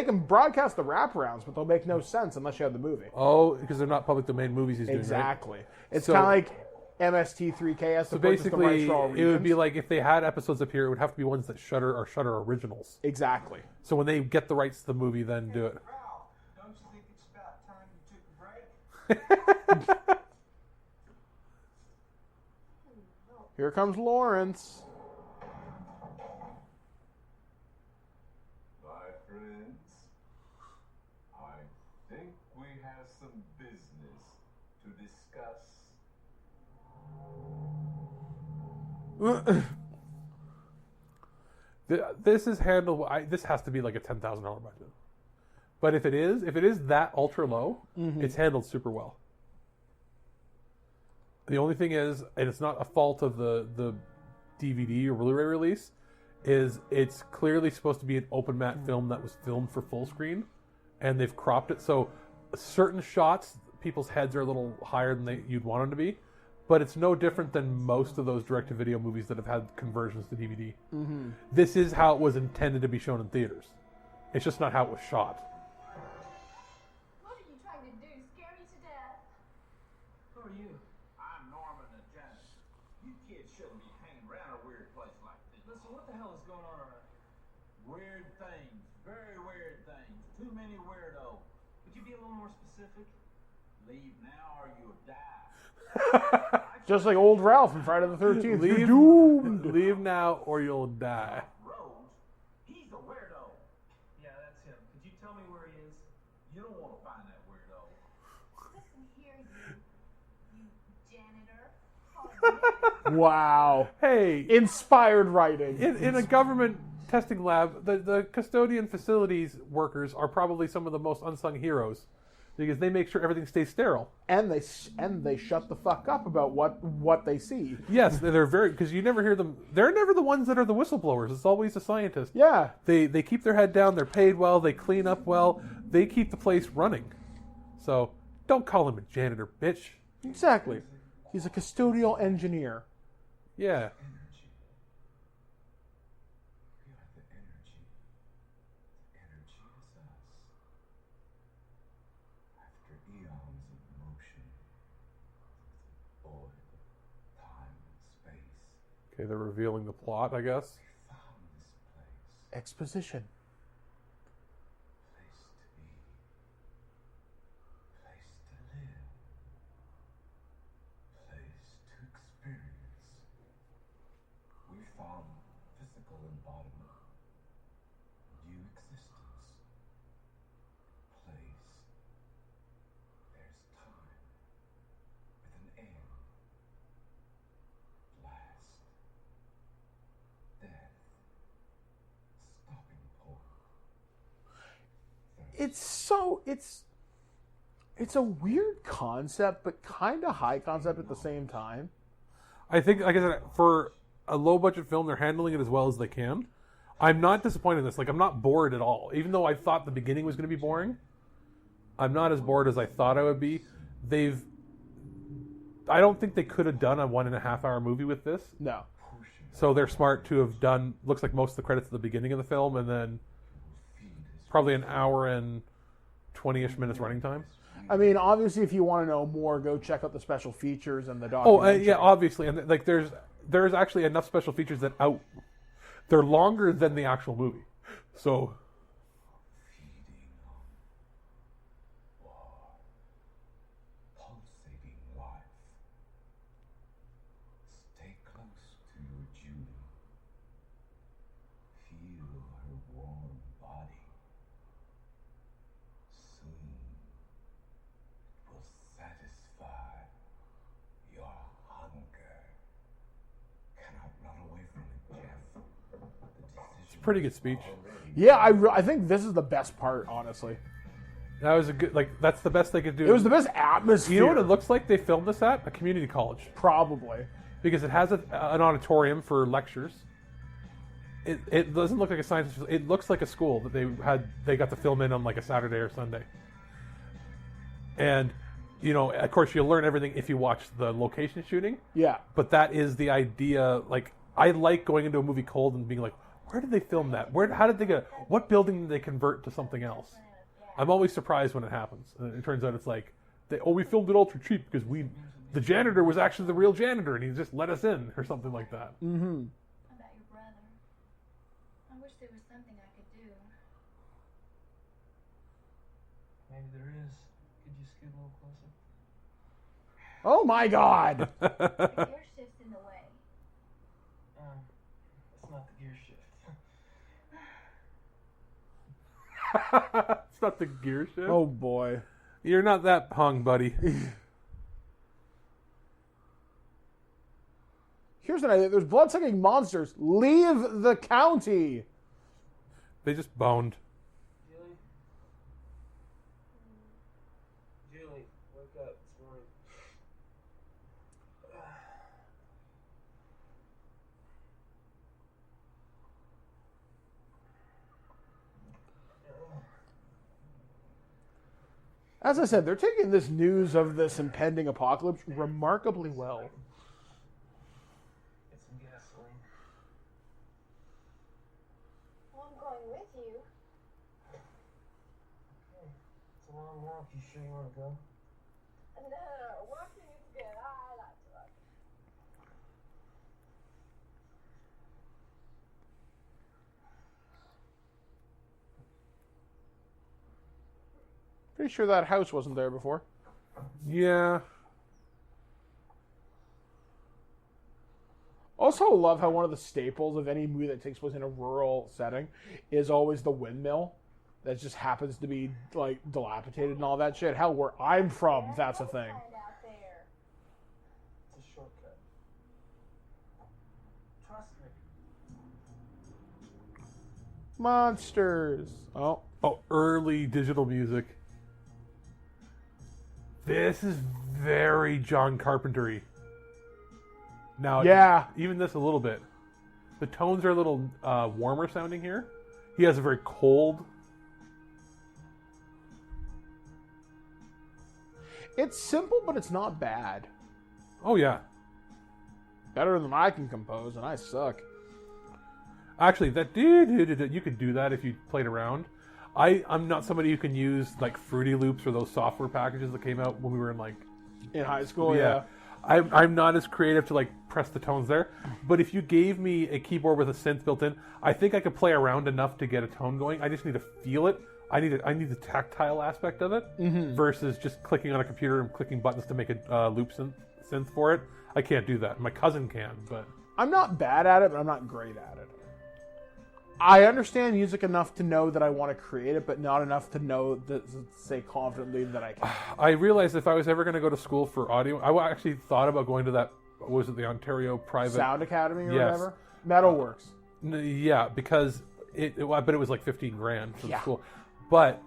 can broadcast the wraparounds, but they'll make no sense unless you have the movie. Oh, because they're not public domain movies he's doing, right? Exactly. It's So- kind of like MST3K has to So purchase the rights basically, for all it would be regions. like if they had episodes up here, it would have to be ones that Shudder are Shudder originals. Exactly. So when they get the rights to the movie, then do it. Don't you think it's about time you took a break? Here comes Lawrence. My friends, I think we have some business to discuss. This is handled. This has to be like a $10,000 budget. But if it is that ultra low, it's handled super well. The only thing is, and it's not a fault of the DVD or Blu-ray release, is it's clearly supposed to be an open matte film that was filmed for full screen, and they've cropped it so certain shots, people's heads are a little higher than you'd want them to be. But it's no different than most of those direct-to-video movies that have had conversions to DVD. Mm-hmm. This is how it was intended to be shown in theaters. It's just not how it was shot. What are you trying to do? Scare me to death? Who are you? I'm Norman and Janet. You kids shouldn't be hanging around a weird place like this. Listen, what the hell is going on around here? Weird things, very weird things. Too many weirdos. Would you be a little more specific? Leave now or you'll die. Just like old Ralph from Friday the 13th. You're Leave, doomed. leave now or you'll die. Rose, he's a weirdo. Yeah, that's him. Could you tell me where he is? You don't want to find that weirdo. Listen here, you janitor. Wow. Hey, Inspired writing. in a government testing lab, the custodian facilities workers are probably some of the most unsung heroes because they make sure everything stays sterile. And they shut the fuck up about what they see. Yes, they're very, because you never hear them. They're never the ones that are the whistleblowers. It's always the scientist. Yeah. They keep their head down. They're paid well. They clean up well. They keep the place running. So don't call him a janitor, bitch. Exactly. He's a custodial engineer. Yeah. We are the energy. The energy is us. After eons of motion, void, time and space, Okay, they're revealing the plot, I guess. found this place. Exposition. Place to be. Place to live. it's a weird concept, but kind of high concept at the same time. I think, like I said, for a low-budget film, they're handling it as well as they can. I'm not disappointed in this. Like, I'm not bored at all. Even though I thought the beginning was going to be boring, I'm not as bored as I thought I would be. I don't think they could have done a 1.5-hour movie with this. No. So they're smart to have done, looks like most of the credits at the beginning of the film, and then probably an hour and 20-ish minutes running time. I mean, obviously, if you want to know more, go check out the special features and the documentary. Oh, yeah, obviously. And like, there's actually enough special features that they're longer than the actual movie. So... Pretty good speech. Yeah, I think this is the best part, honestly. That was a good, that's the best they could do. It was the best atmosphere. You know what it looks like they filmed this at? A community college. Probably. Because it has an auditorium for lectures. It doesn't look like a science. It looks like a school that they got to film in on like a Saturday or Sunday. And, you know, of course you'll learn everything if you watch the location shooting. Yeah. But that is the idea. Like, I like going into a movie cold and being like, where did they film that? How did they what building did they convert to something else? I'm always surprised when it happens. And it turns out it's like, we filmed it ultra cheap because the janitor was actually the real janitor and he just let us in or something like that. Mm-hmm. About your brother. I wish there was something I could do. Maybe there is. Could you scoot a little closer? Oh my God! The gear shift's in the way. It's not the gear shift. It's not the gear shift. Oh boy. You're not that hung, buddy. Here's an idea. There's blood-sucking monsters. Leave the county. They just boned. Julie, wake up. It's morning. As I said, they're taking this news of this impending apocalypse remarkably well. Get some gasoline. Well, I'm going with you. Okay. It's a long walk. You sure you want to go? No, walking is good. I like to walk. Pretty sure that house wasn't there before. Yeah. Also love how one of the staples of any movie that takes place in a rural setting is always the windmill that just happens to be like dilapidated and all that shit. Hell, where I'm from, that's a thing. It's a shortcut. Trust me. Monsters. Oh, early digital music. This is very John Carpenter-y. Now, yeah, even this a little bit. The tones are a little warmer sounding here. He has a very cold. It's simple, but it's not bad. Oh yeah, better than I can compose, and I suck. Actually, that you could do that if you played around. I'm not somebody who can use like Fruity Loops or those software packages that came out when we were in high school. Yeah. I'm not as creative to like press the tones there, but if you gave me a keyboard with a synth built in, I think I could play around enough to get a tone going. I just need to feel it. I need the tactile aspect of it versus just clicking on a computer and clicking buttons to make a loop synth for it. I can't do that. My cousin can, but I'm not bad at it, but I'm not great at it. I understand music enough to know that I want to create it, but not enough to know that say confidently that I can. I realized if I was ever going to go to school for audio, I actually thought about going to that. Was it the Ontario Private Sound Academy or yes. whatever? Metalworks. Yeah, because but it was like $15,000 for the school. But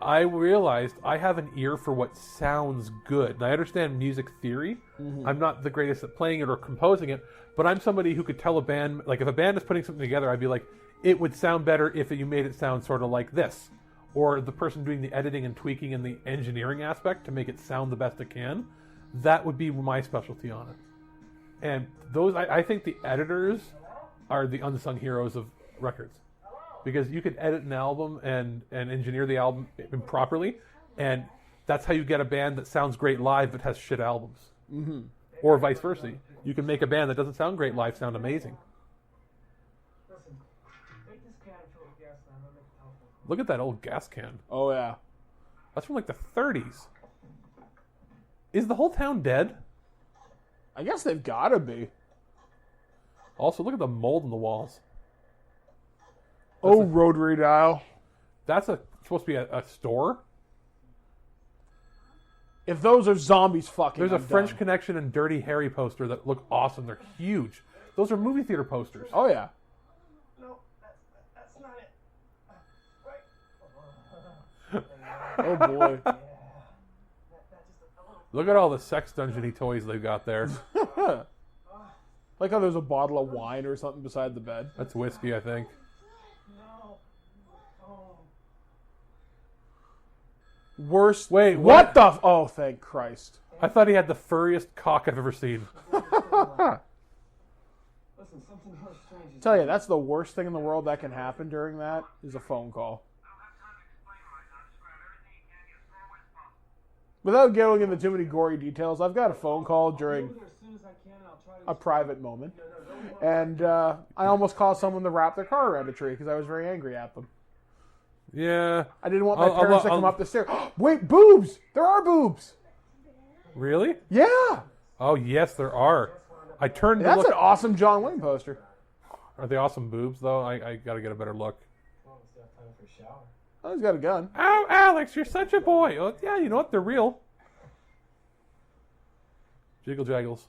I realized I have an ear for what sounds good. And I understand music theory. Mm-hmm. I'm not the greatest at playing it or composing it, but I'm somebody who could tell a band, like if a band is putting something together, I'd be like, it would sound better if you made it sound sort of like this. Or the person doing the editing and tweaking and the engineering aspect to make it sound the best it can. That would be my specialty on it. And those, I think the editors are the unsung heroes of records. Because you can edit an album and engineer the album properly, and that's how you get a band that sounds great live but has shit albums. Mm-hmm. Or vice versa. You can make a band that doesn't sound great live sound amazing. Look at that old gas can. Oh, yeah. That's from like the 30s. Is the whole town dead? I guess they've got to be. Also, look at the mold in the walls. Rotary dial. That's supposed to be a store? If those are zombies, fucking There's a I'm French done. Connection and Dirty Harry poster that look awesome. They're huge. Those are movie theater posters. Oh, yeah. No, that's not it. Oh, boy. Look at all the sex dungeon-y toys they've got there. Like how there's a bottle of wine or something beside the bed. That's whiskey, I think. Worst. Wait, what the? Oh, thank Christ. I thought he had the furriest cock I've ever seen. Tell you, that's the worst thing in the world that can happen during that is a phone call. Without going into too many gory details, I've got a phone call during a private moment. And I almost caused someone to wrap their car around a tree because I was very angry at them. Yeah. I didn't want my parents to come up the stairs. Wait, boobs! There are boobs! Really? Yeah! Oh, yes, there are. I turned to That's look. an awesome John Wayne poster. Are they awesome boobs, though? I got to get a better look. Oh, he's got a gun. Oh, Alex, you're such a boy. Oh, yeah, you know what? They're real. Jiggle jaggles.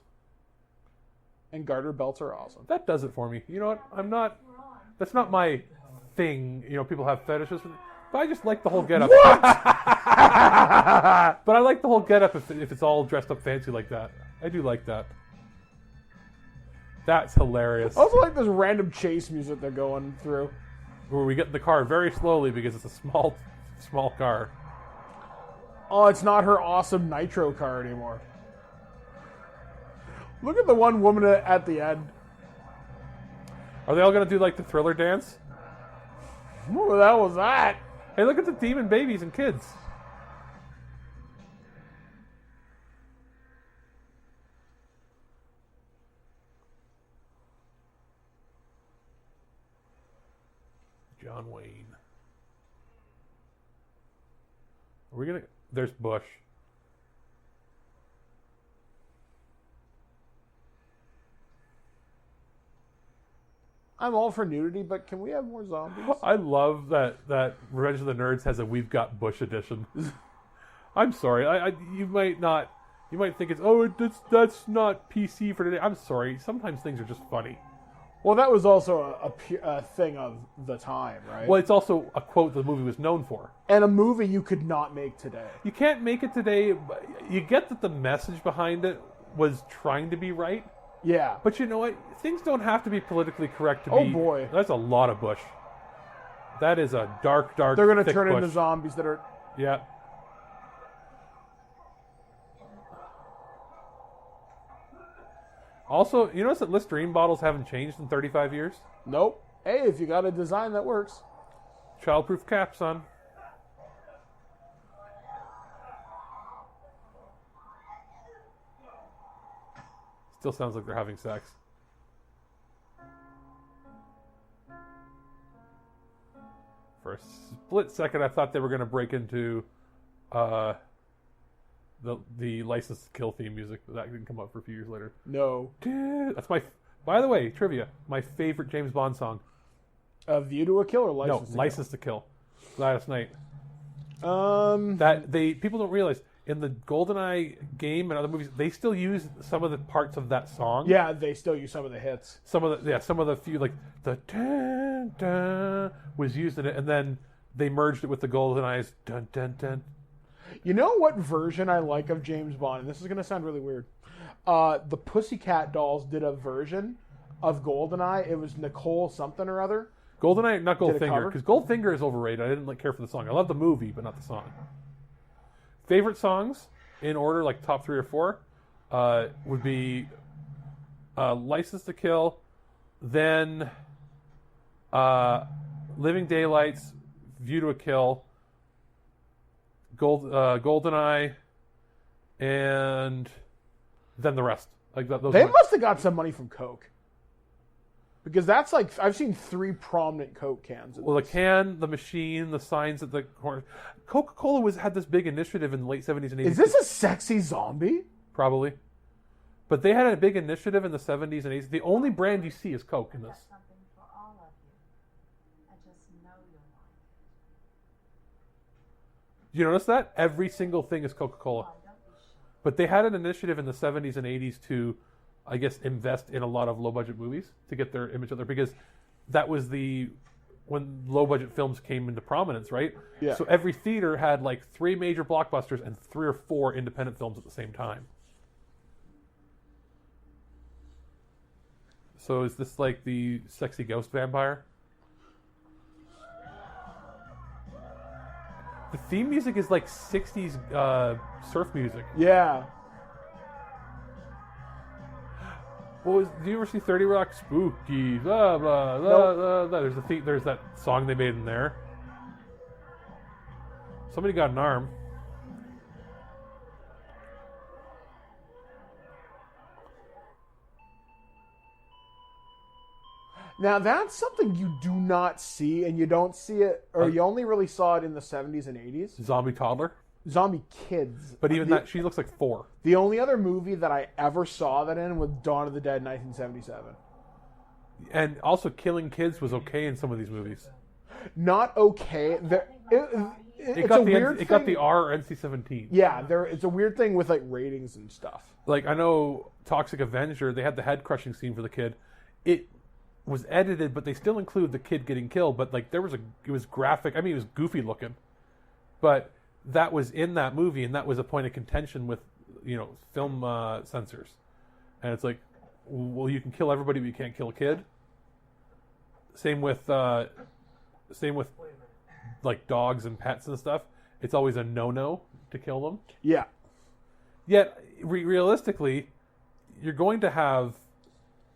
And garter belts are awesome. That does it for me. You know what? I'm not... That's not my thing. You know, people have fetishes. But I just like the whole getup. What? But I like the whole getup if it's all dressed up fancy like that. I do like that. That's hilarious. I also like this random chase music they're going through. Where we get in the car very slowly because it's a small car. Oh, it's not her awesome nitro car anymore. Look at the one woman at the end. Are they all going to do like the Thriller dance? What the hell was that? Hey, look at the demon babies and kids. John Wayne. Are we gonna... There's Bush. I'm all for nudity, but can we have more zombies? I love that Revenge of the Nerds has a We've Got Bush edition. I'm sorry. You might think it's that's not PC for today. I'm sorry. Sometimes things are just funny. Well, that was also a thing of the time, right? Well, it's also a quote the movie was known for. And a movie you could not make today. You can't make it today. But you get that the message behind it was trying to be right. Yeah. But you know what? Things don't have to be politically correct to be... Oh, boy. That's a lot of Bush. That is a dark, They're going to turn Bush. into zombies that are... Yeah. Also, you notice that Listerine bottles haven't changed in 35 years? Nope. Hey, if you got a design that works. Childproof cap, son. Still sounds like they're having sex. For a split second, I thought they were going to break into the License to Kill theme music, but that didn't come up for a few years later. No. That's my... By the way, trivia. My favorite James Bond song. View to a Kill or License to Kill? No, License to Kill. Gladys Knight. People don't realize in the GoldenEye game and other movies, they still use some of the parts of that song. Yeah, they still use some of the hits. Some of the few, like the dun, dun, was used in it, and then they merged it with the GoldenEye's dun dun dun. You know what version I like of James Bond? And this is going to sound really weird. The Pussycat Dolls did a version of GoldenEye. It was Nicole something or other. GoldenEye, not Did a Goldfinger, cover? because Goldfinger is overrated. I didn't care for the song. I love the movie, but not the song. Favorite songs in order, like top 3 or 4, would be License to Kill, then Living Daylights, View to a Kill, GoldenEye, and then the rest. Like those. They must have got some money from Coke. Because that's like, I've seen 3 prominent Coke cans. Well, the can, the machine, the signs at the corner. Coca-Cola had this big initiative in the late 70s and 80s. Is this a sexy zombie? Probably. But they had a big initiative in the 70s and 80s. The only brand you see is Coke in this. Do you notice that? Every single thing is Coca-Cola. But they had an initiative in the 70s and 80s to, I guess, invest in a lot of low-budget movies to get their image out there, because that was when low-budget films came into prominence, right? Yeah. So every theater had like 3 major blockbusters and 3 or 4 independent films at the same time. So is this like the sexy ghost vampire? The theme music is like 60s surf music. Yeah. Do you ever see 30 Rock? Spooky, blah, blah, blah, blah, blah. There's that song they made in there. Somebody got an arm. Now, that's something you do not see, and you don't see it, or you only really saw it in the 70s and 80s. Zombie toddler? Zombie kids. But even that, she looks like 4. The only other movie that I ever saw that in was Dawn of the Dead, 1977. And also, killing kids was okay in some of these movies. Not okay. It got the R or NC-17. Yeah, it's a weird thing with like ratings and stuff. Like, I know Toxic Avenger, they had the head crushing scene for the kid. It was edited, but they still include the kid getting killed. But like, it was graphic. I mean, it was goofy looking, but that was in that movie, and that was a point of contention with, film censors. And it's like, well, you can kill everybody, but you can't kill a kid. Same with like dogs and pets and stuff. It's always a no to kill them. Yeah. Yet, realistically, you're going to have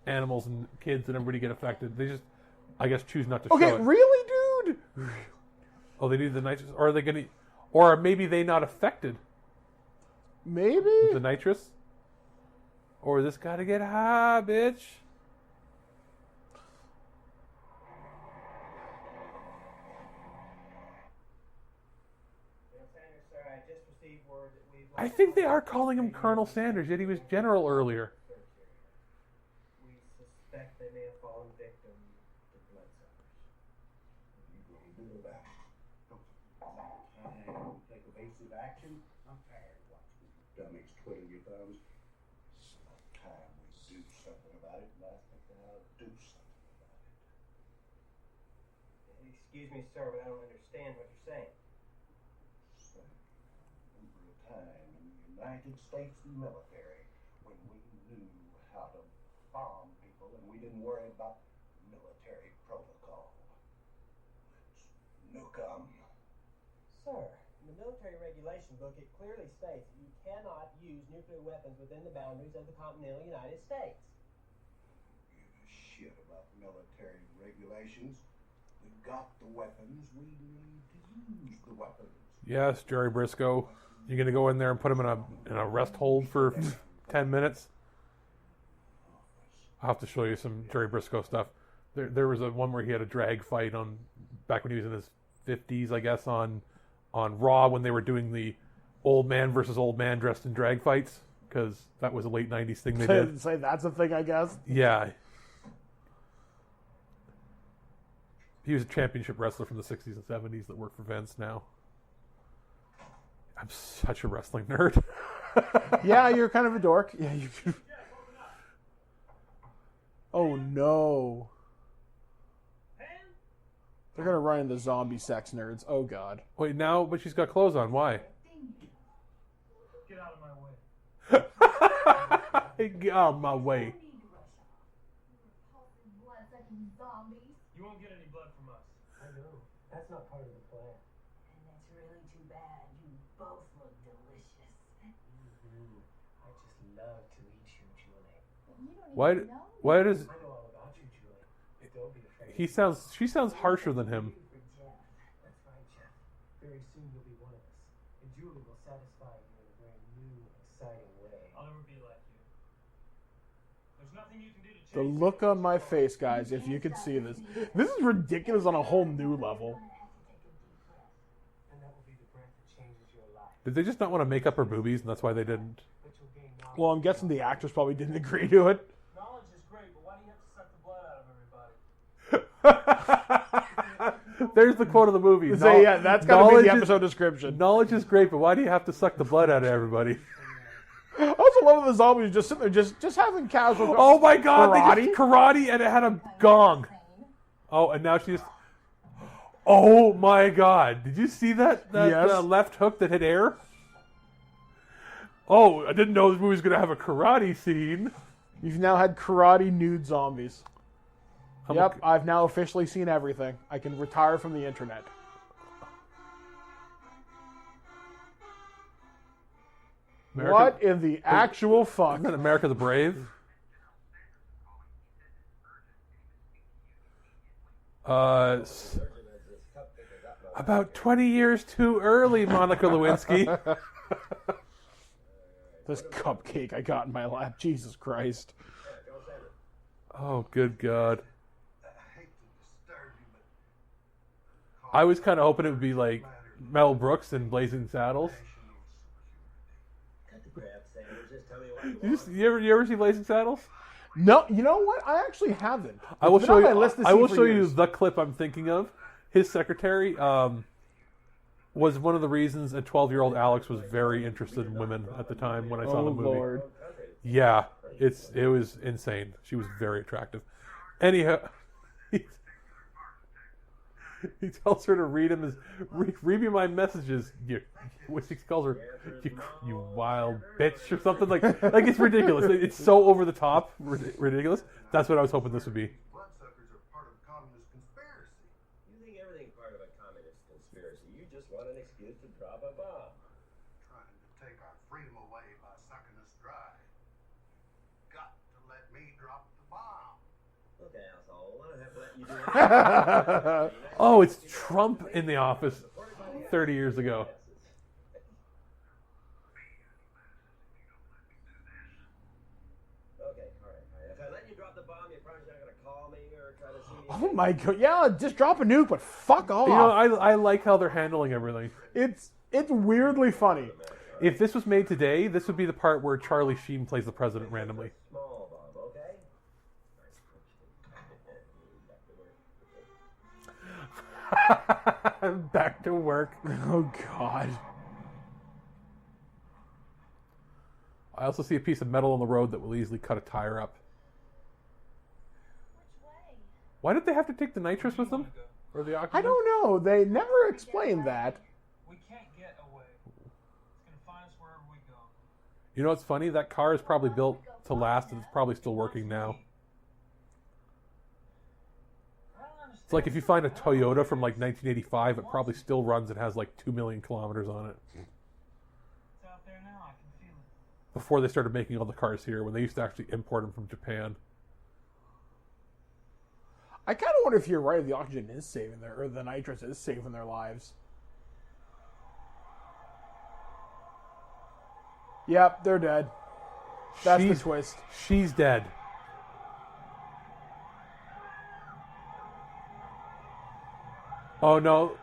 animals and kids and everybody get affected. They just, I guess, choose not to show it. Okay, really, dude? Oh, they need the nitrous? Or are they going to... Or maybe they not affected? Maybe? With the nitrous? Or this gotta get high, bitch. I think they are calling him Colonel Sanders, yet he was General earlier. We suspect they may have fallen victim to bloodsuckers. You gonna do that? Take evasive action? I'm tired of watching you dummies twiddle your thumbs. It's about time we do something about it, and I think I'll do something about it. Excuse me, sir, but I don't understand what you're saying. Remember a time in the United States military when we knew how to bomb people and we didn't worry about military protocol. Let's nuke 'em. Sir, in the military regulation book, it clearly states that you cannot use nuclear weapons within the boundaries of the continental United States. Give a shit about military regulations. We've got the weapons. We need to use the weapons. Yes, Jerry Briscoe. You're going to go in there and put him in a rest hold for 10 minutes? I'll have to show you some Jerry Briscoe stuff. There was one where he had a drag fight back when he was in his 50s, I guess, on Raw, when they were doing the old man versus old man dressed in drag fights, because that was a late 90s thing they did. Say that's a thing, I guess. Yeah. He was a championship wrestler from the 60s and 70s that worked for Vince now. I'm such a wrestling nerd. Yeah, you're kind of a dork. Yeah, you. Oh no. They're gonna run into zombie sex nerds. Oh god. Wait, now, but she's got clothes on. Why? Get out of my way. Get out of my way. You won't get any blood from us. I know. That's not part of the plan. And that's really too bad. You both look delicious. I just love to eat you, Julie. Why does... I know all about you, Julie. Don't be afraid. She sounds harsher than him. That's right, Jeff. Very soon you'll be one of us. And Julie will satisfy you in a very new, exciting way. I'll never be like you. There's nothing you can do to change. The look on my face, guys, if you could see this. This is ridiculous on a whole new level. And that will be the breath that changes your life. Did they just not want to make up her boobies, and that's why they didn't? Well, I'm guessing the actors probably didn't agree to it. Knowledge is great, but why do you have to suck the blood out of everybody? There's the quote of the movie. So, yeah, that's gotta be the episode description. Knowledge is great, but why do you have to suck the blood out of everybody? I also love the zombies just sitting there, just having casual. Oh my god! Karate? They just karate, and it had a gong. Oh, and now she's. Oh my god! Did you see that Yes. left hook that hit air? Oh, I didn't know this movie was going to have a karate scene. You've now had karate nude zombies. Yep, I've now officially seen everything. I can retire from the internet. What in the actual fuck? Isn't that America the Brave? About 20 years too early, Monica Lewinsky. This cupcake I got in my lap, Jesus Christ. Oh, good God. I was kind of hoping it would be like Mel Brooks in Blazing Saddles. You ever see Blazing Saddles? No, you know what? I actually haven't. I will It's show been you. on my list to I see will for show you years. the clip I'm thinking of. His secretary was one of the reasons a 12-year-old Alex was very interested in women at the time when I saw the movie. Lord. Yeah, it was insane. She was very attractive. Anyhow, he tells her to read me my messages. He calls her you wild bitch or something like it's ridiculous. It's so over the top, ridiculous. That's what I was hoping this would be. Bloodsuckers are part of a communist conspiracy. You think everything's part of a communist conspiracy. You just want an excuse to drop a bomb. Trying to take our freedom away by sucking us dry. Got to let me drop the bomb. Okay, asshole. I don't have to let you do it. Oh, it's Trump in the office 30 years ago. Oh my god! Yeah, just drop a nuke, but fuck off. You know, I like how they're handling everything. It's weirdly funny. If this was made today, this would be the part where Charlie Sheen plays the president randomly. Back to work. Oh god. I also see a piece of metal on the road that will easily cut a tire up. Why did they have to take the nitrous with them? Or the oxygen? I don't know. They never explained that. We can't get away. It's gonna find us wherever we go. You know what's funny? That car is probably built to last and it's probably still working now. It's like if you find a Toyota from like 1985, it probably still runs and has like 2 million kilometers on it. It's out there now. I can feel it. Before they started making all the cars here, when they used to actually import them from Japan. I kind of wonder if you're right, if the oxygen is saving or the nitrous is saving their lives. Yep, they're dead. That's the twist. She's dead. Oh no.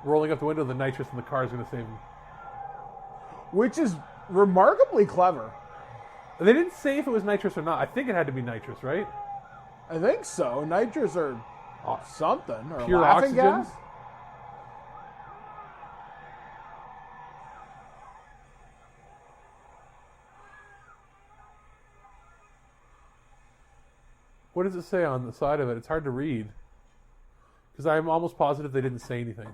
Rolling up the window, the nitrous in the car is going to save him. Which is remarkably clever. They didn't say if it was nitrous or not. I think it had to be nitrous, right? I think so. Nitrous or something. Or Pure laughing oxygen? gas? What does it say on the side of it? It's hard to read. Because I'm almost positive they didn't say anything.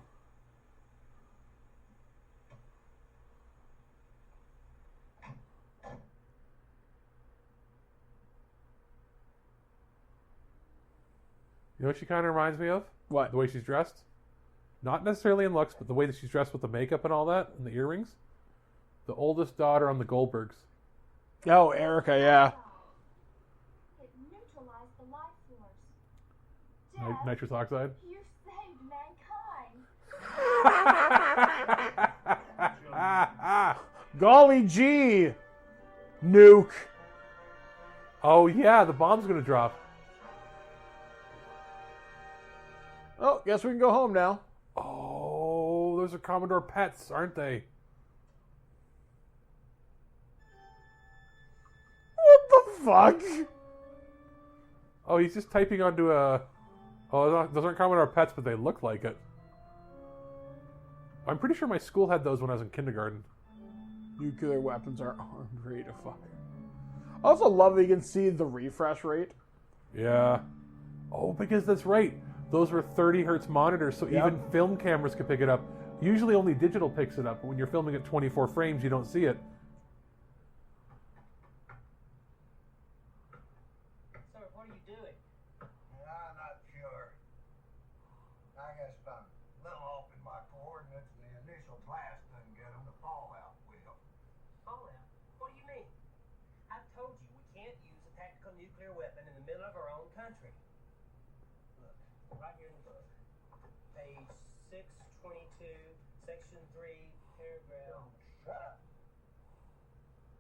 You know what she kind of reminds me of? What? The way she's dressed? Not necessarily in looks, but the way that she's dressed with the makeup and all that, and the earrings. The oldest daughter on the Goldbergs. Oh, Erica, yeah. It neutralized the life force. Nitrous oxide? You saved mankind. Golly gee! Nuke. Oh, yeah, the bomb's going to drop. Oh, guess we can go home now. Oh, those are Commodore pets, aren't they? What the fuck? Oh, he's just typing onto a... Oh, those aren't Commodore pets, but they look like it. I'm pretty sure my school had those when I was in kindergarten. Nuclear weapons are armed, ready to fire. I also love that you can see the refresh rate. Yeah. Oh, because that's right. Those were 30 hertz monitors, so even film cameras could pick it up. Usually only digital picks it up, but when you're filming at 24 frames, you don't see it. Sir, what are you doing? I'm not sure. I guess I'm a little off in my coordinates, and the initial class doesn't get them. The fallout will. Fallout? What do you mean? I've told you we can't use a tactical nuclear weapon in the middle of our own country. Look, right here in the book. Page 622, section 3, paragraph... Shut up.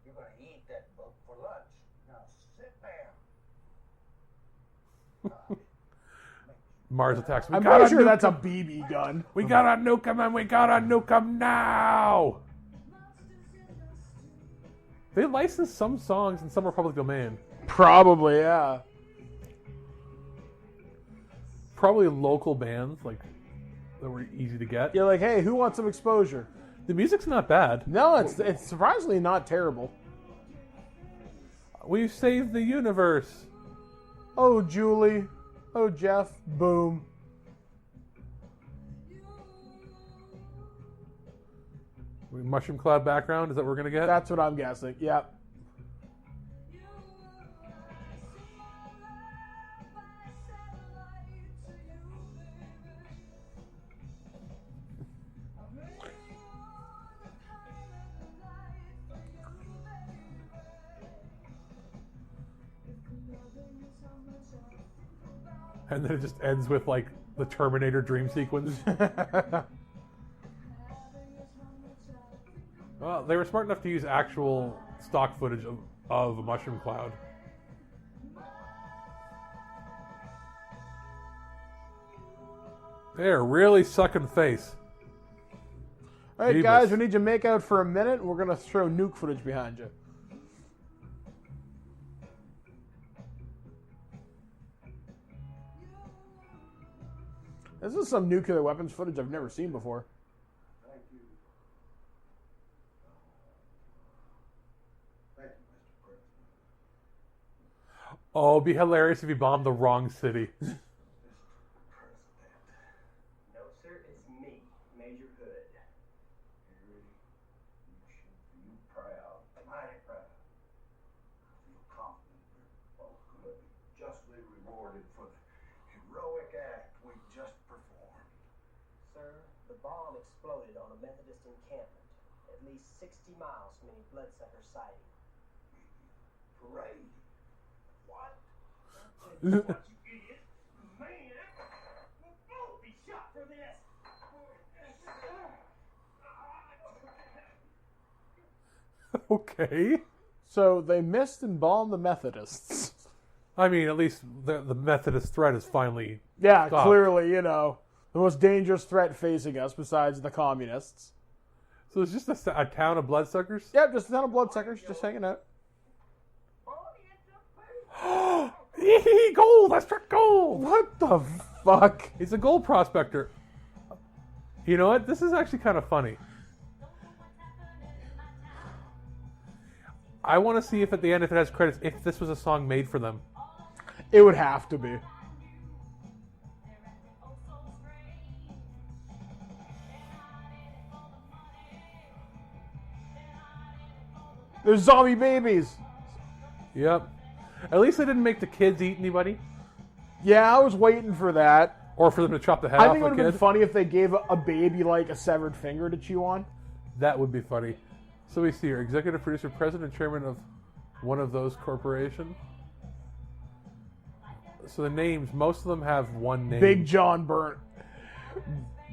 You're going to eat that book for lunch. Now sit down. Mars attacks. I'm pretty sure that's a BB gun. We gotta nuke him, and we gotta nuke him now! They licensed some songs, and some are public domain. Probably, yeah. Probably local bands, like, that were easy to get. You're like, hey, who wants some exposure? The music's not bad. No, it's surprisingly not terrible. We've saved the universe. Oh, Julie. Oh, Jeff. Boom. Mushroom cloud background, is that what we're going to get? That's what I'm guessing, yep. And then it just ends with, like, the Terminator dream sequence. Well, they were smart enough to use actual stock footage of a mushroom cloud. They're really sucking face. All right, guys, we need you to make out for a minute. We're going to throw nuke footage behind you. This is some nuclear weapons footage I've never seen before. Thank you. Thank you, Mr. President. Oh, it'd be hilarious if he bombed the wrong city. No, sir, it's me, Major Hood. Harry, you should feel proud, mighty proud. I feel confident we're both going to be justly rewarded for the heroic act we just performed. Sir, the bomb exploded on a Methodist encampment, at least 60 miles from any bloodsucker sighting. Parade. What? What, you idiot? Man, we'll both be shot for this. Okay. So they missed and bombed the Methodists. I mean, at least the Methodist threat is finally Yeah, stopped. clearly, you know, the most dangerous threat facing us besides the communists. So it's just a town of bloodsuckers? Yep, just a ton of bloodsuckers just hanging out. Yee, gold! I struck gold! What the fuck? He's a gold prospector. You know what? This is actually kind of funny. I want to see if at the end, if it has credits, if this was a song made for them. It would have to be. There's zombie babies. Yep. At least they didn't make the kids eat anybody. Yeah, I was waiting for that. Or for them to chop the head I off think it a would have been kid. funny if they gave a baby like a severed finger to chew on. That would be funny. So we see here, executive producer, president, chairman of one of those corporations. So the names, most of them have one name. Big John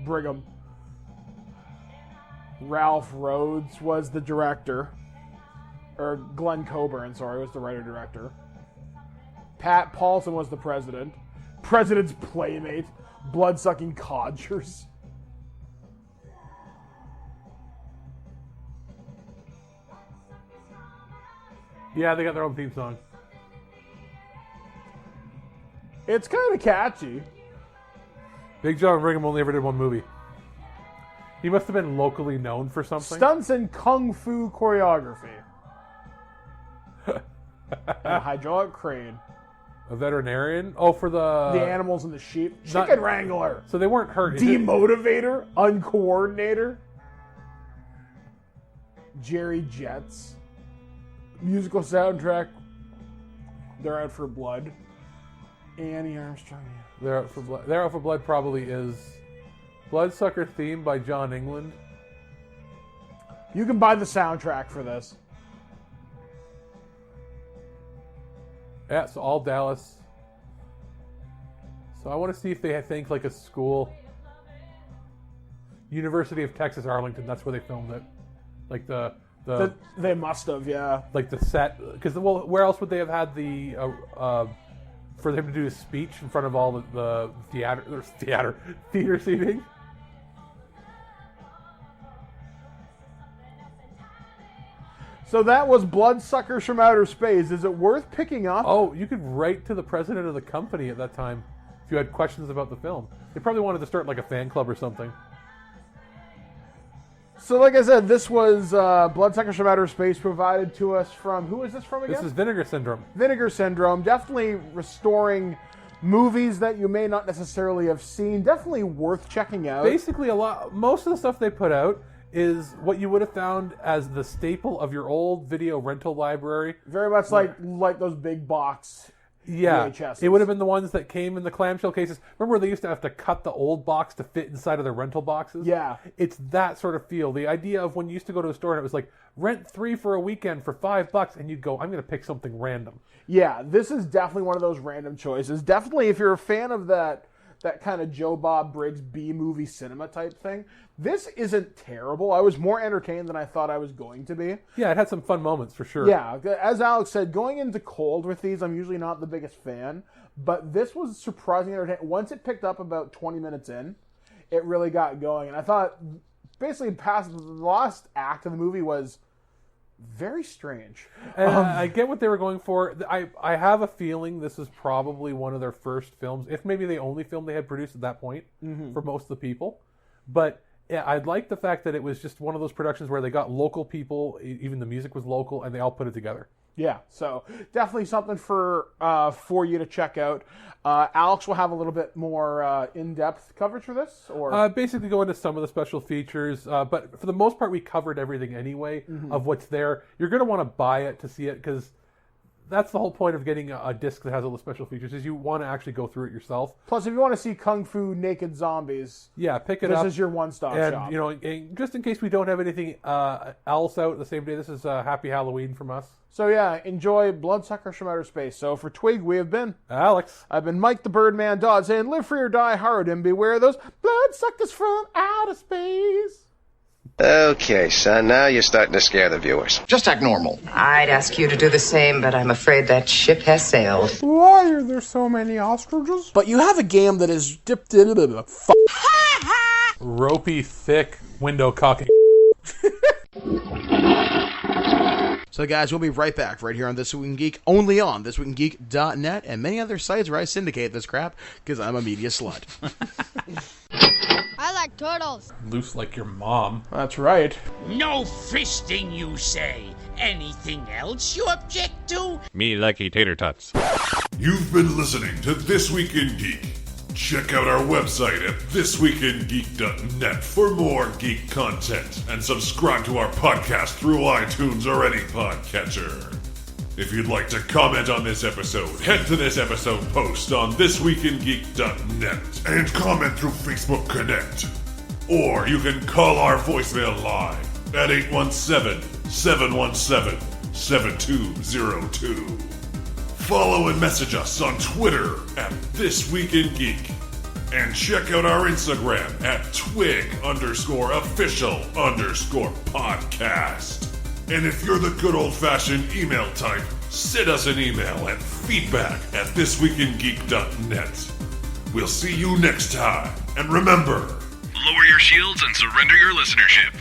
Brigham. Ralph Rhodes was the director. Or Glenn Coburn, sorry, was the writer-director. Pat Paulson was the president. President's playmate. Blood-sucking codgers. Yeah, they got their own theme song. It's kind of catchy. Big John Brigham only ever did one movie. He must have been locally known for something. Stunts and kung fu choreography. And a hydraulic crane. A veterinarian? Oh, for the animals and the sheep. Chicken wrangler. So they weren't hurt. Demotivator. Uncoordinator. Jerry Jets. Musical soundtrack. They're Out for Blood. Annie Armstrong. They're Out for Blood. They're Out for Blood probably is Bloodsucker theme by John England. You can buy the soundtrack for this. Yeah, so all Dallas. So I want to see if they think like a school. University of Texas Arlington, that's where they filmed it. Like they must have, yeah. Like the set, because where else would they have had the for them to do a speech in front of all the theater seating? So that was Bloodsuckers from Outer Space. Is it worth picking up? Oh, you could write to the president of the company at that time if you had questions about the film. They probably wanted to start like a fan club or something. So like I said, this was Bloodsuckers from Outer Space provided to us from... Who is this from again? This is Vinegar Syndrome. Vinegar Syndrome. Definitely restoring movies that you may not necessarily have seen. Definitely worth checking out. Basically, most of the stuff they put out is what you would have found as the staple of your old video rental library. Very much like those big box VHSs. It would have been the ones that came in the clamshell cases. Remember where they used to have to cut the old box to fit inside of the rental boxes? Yeah. It's that sort of feel. The idea of when you used to go to a store and it was like, rent 3 for a weekend for $5, and you'd go, I'm going to pick something random. Yeah, this is definitely one of those random choices. Definitely, if you're a fan of that kind of Joe Bob Briggs B-movie cinema type thing, this isn't terrible. I was more entertained than I thought I was going to be. Yeah, it had some fun moments for sure. Yeah, as Alex said, going into cold with these, I'm usually not the biggest fan, but this was surprisingly entertaining. Once it picked up about 20 minutes in, it really got going. And I thought, basically, past the last act of the movie was very strange. And I get what they were going for. I have a feeling this is probably one of their first films, if maybe the only film they had produced at that point for most of the people. But yeah, I like the fact that it was just one of those productions where they got local people, even the music was local, and they all put it together. Yeah, so definitely something for you to check out. Alex will have a little bit more in-depth coverage for this, or basically go into some of the special features. But for the most part, we covered everything anyway of what's there. You're going to want to buy it to see it because that's the whole point of getting a disc that has all the special features is you want to actually go through it yourself. Plus, if you want to see Kung Fu naked zombies, pick it up. This is your one-stop shop. And just in case we don't have anything else out the same day, this is Happy Halloween from us. So yeah, enjoy Bloodsuckers from Outer Space. So for Twig, we have been Alex. I've been Mike the BirdmanDodd saying, live free or die hard and beware those bloodsuckers from outer space. Okay, son, now you're starting to scare the viewers. Just act normal. I'd ask you to do the same, but I'm afraid that ship has sailed. Why are there so many ostriches? But you have a game that is dipped in a ropey, thick window cocking. So guys, we'll be right back right here on This Week in Geek, only on thisweekingeek.net and many other sites where I syndicate this crap, because I'm a media slut. I like turtles. Loose like your mom. That's right. No fisting, you say. Anything else you object to? Me likey tater tots. You've been listening to This Week in Geek. Check out our website at thisweekingeek.net for more geek content, and subscribe to our podcast through iTunes or any podcatcher. If you'd like to comment on this episode, head to this episode post on thisweekingeek.net and comment through Facebook Connect. Or you can call our voicemail line at 817-717-7202. Follow and message us on Twitter at thisweekingeek. And check out our Instagram at twig_official_podcast. And if you're the good old-fashioned email type, send us an email at feedback@thisweekingeek.net. We'll see you next time. And remember, lower your shields and surrender your listenership.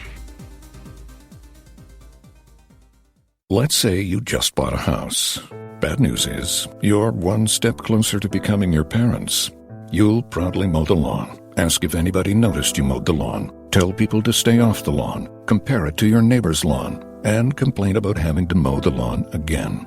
Let's say you just bought a house. Bad news is, you're one step closer to becoming your parents. You'll proudly mow the lawn, ask if anybody noticed you mowed the lawn, tell people to stay off the lawn, compare it to your neighbor's lawn, and complain about having to mow the lawn again.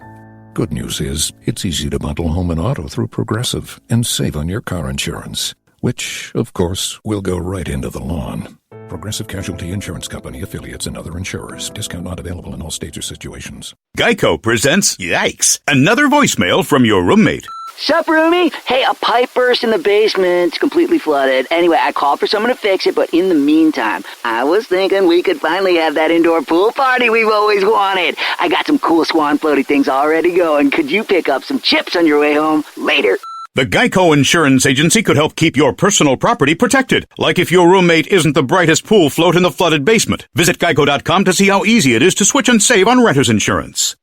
Good news is, it's easy to bundle home and auto through Progressive and save on your car insurance, which, of course, will go right into the lawn. Progressive Casualty Insurance Company, affiliates, and other insurers. Discount not available in all states or situations. Geico presents Yikes! Another voicemail from your roommate. Sup, roomie? Hey, a pipe burst in the basement. It's completely flooded. Anyway, I called for someone to fix it, but in the meantime, I was thinking we could finally have that indoor pool party we've always wanted. I got some cool swan floaty things already going. Could you pick up some chips on your way home? Later. The Geico Insurance Agency could help keep your personal property protected, like if your roommate isn't the brightest pool float in the flooded basement. Visit geico.com to see how easy it is to switch and save on renter's insurance.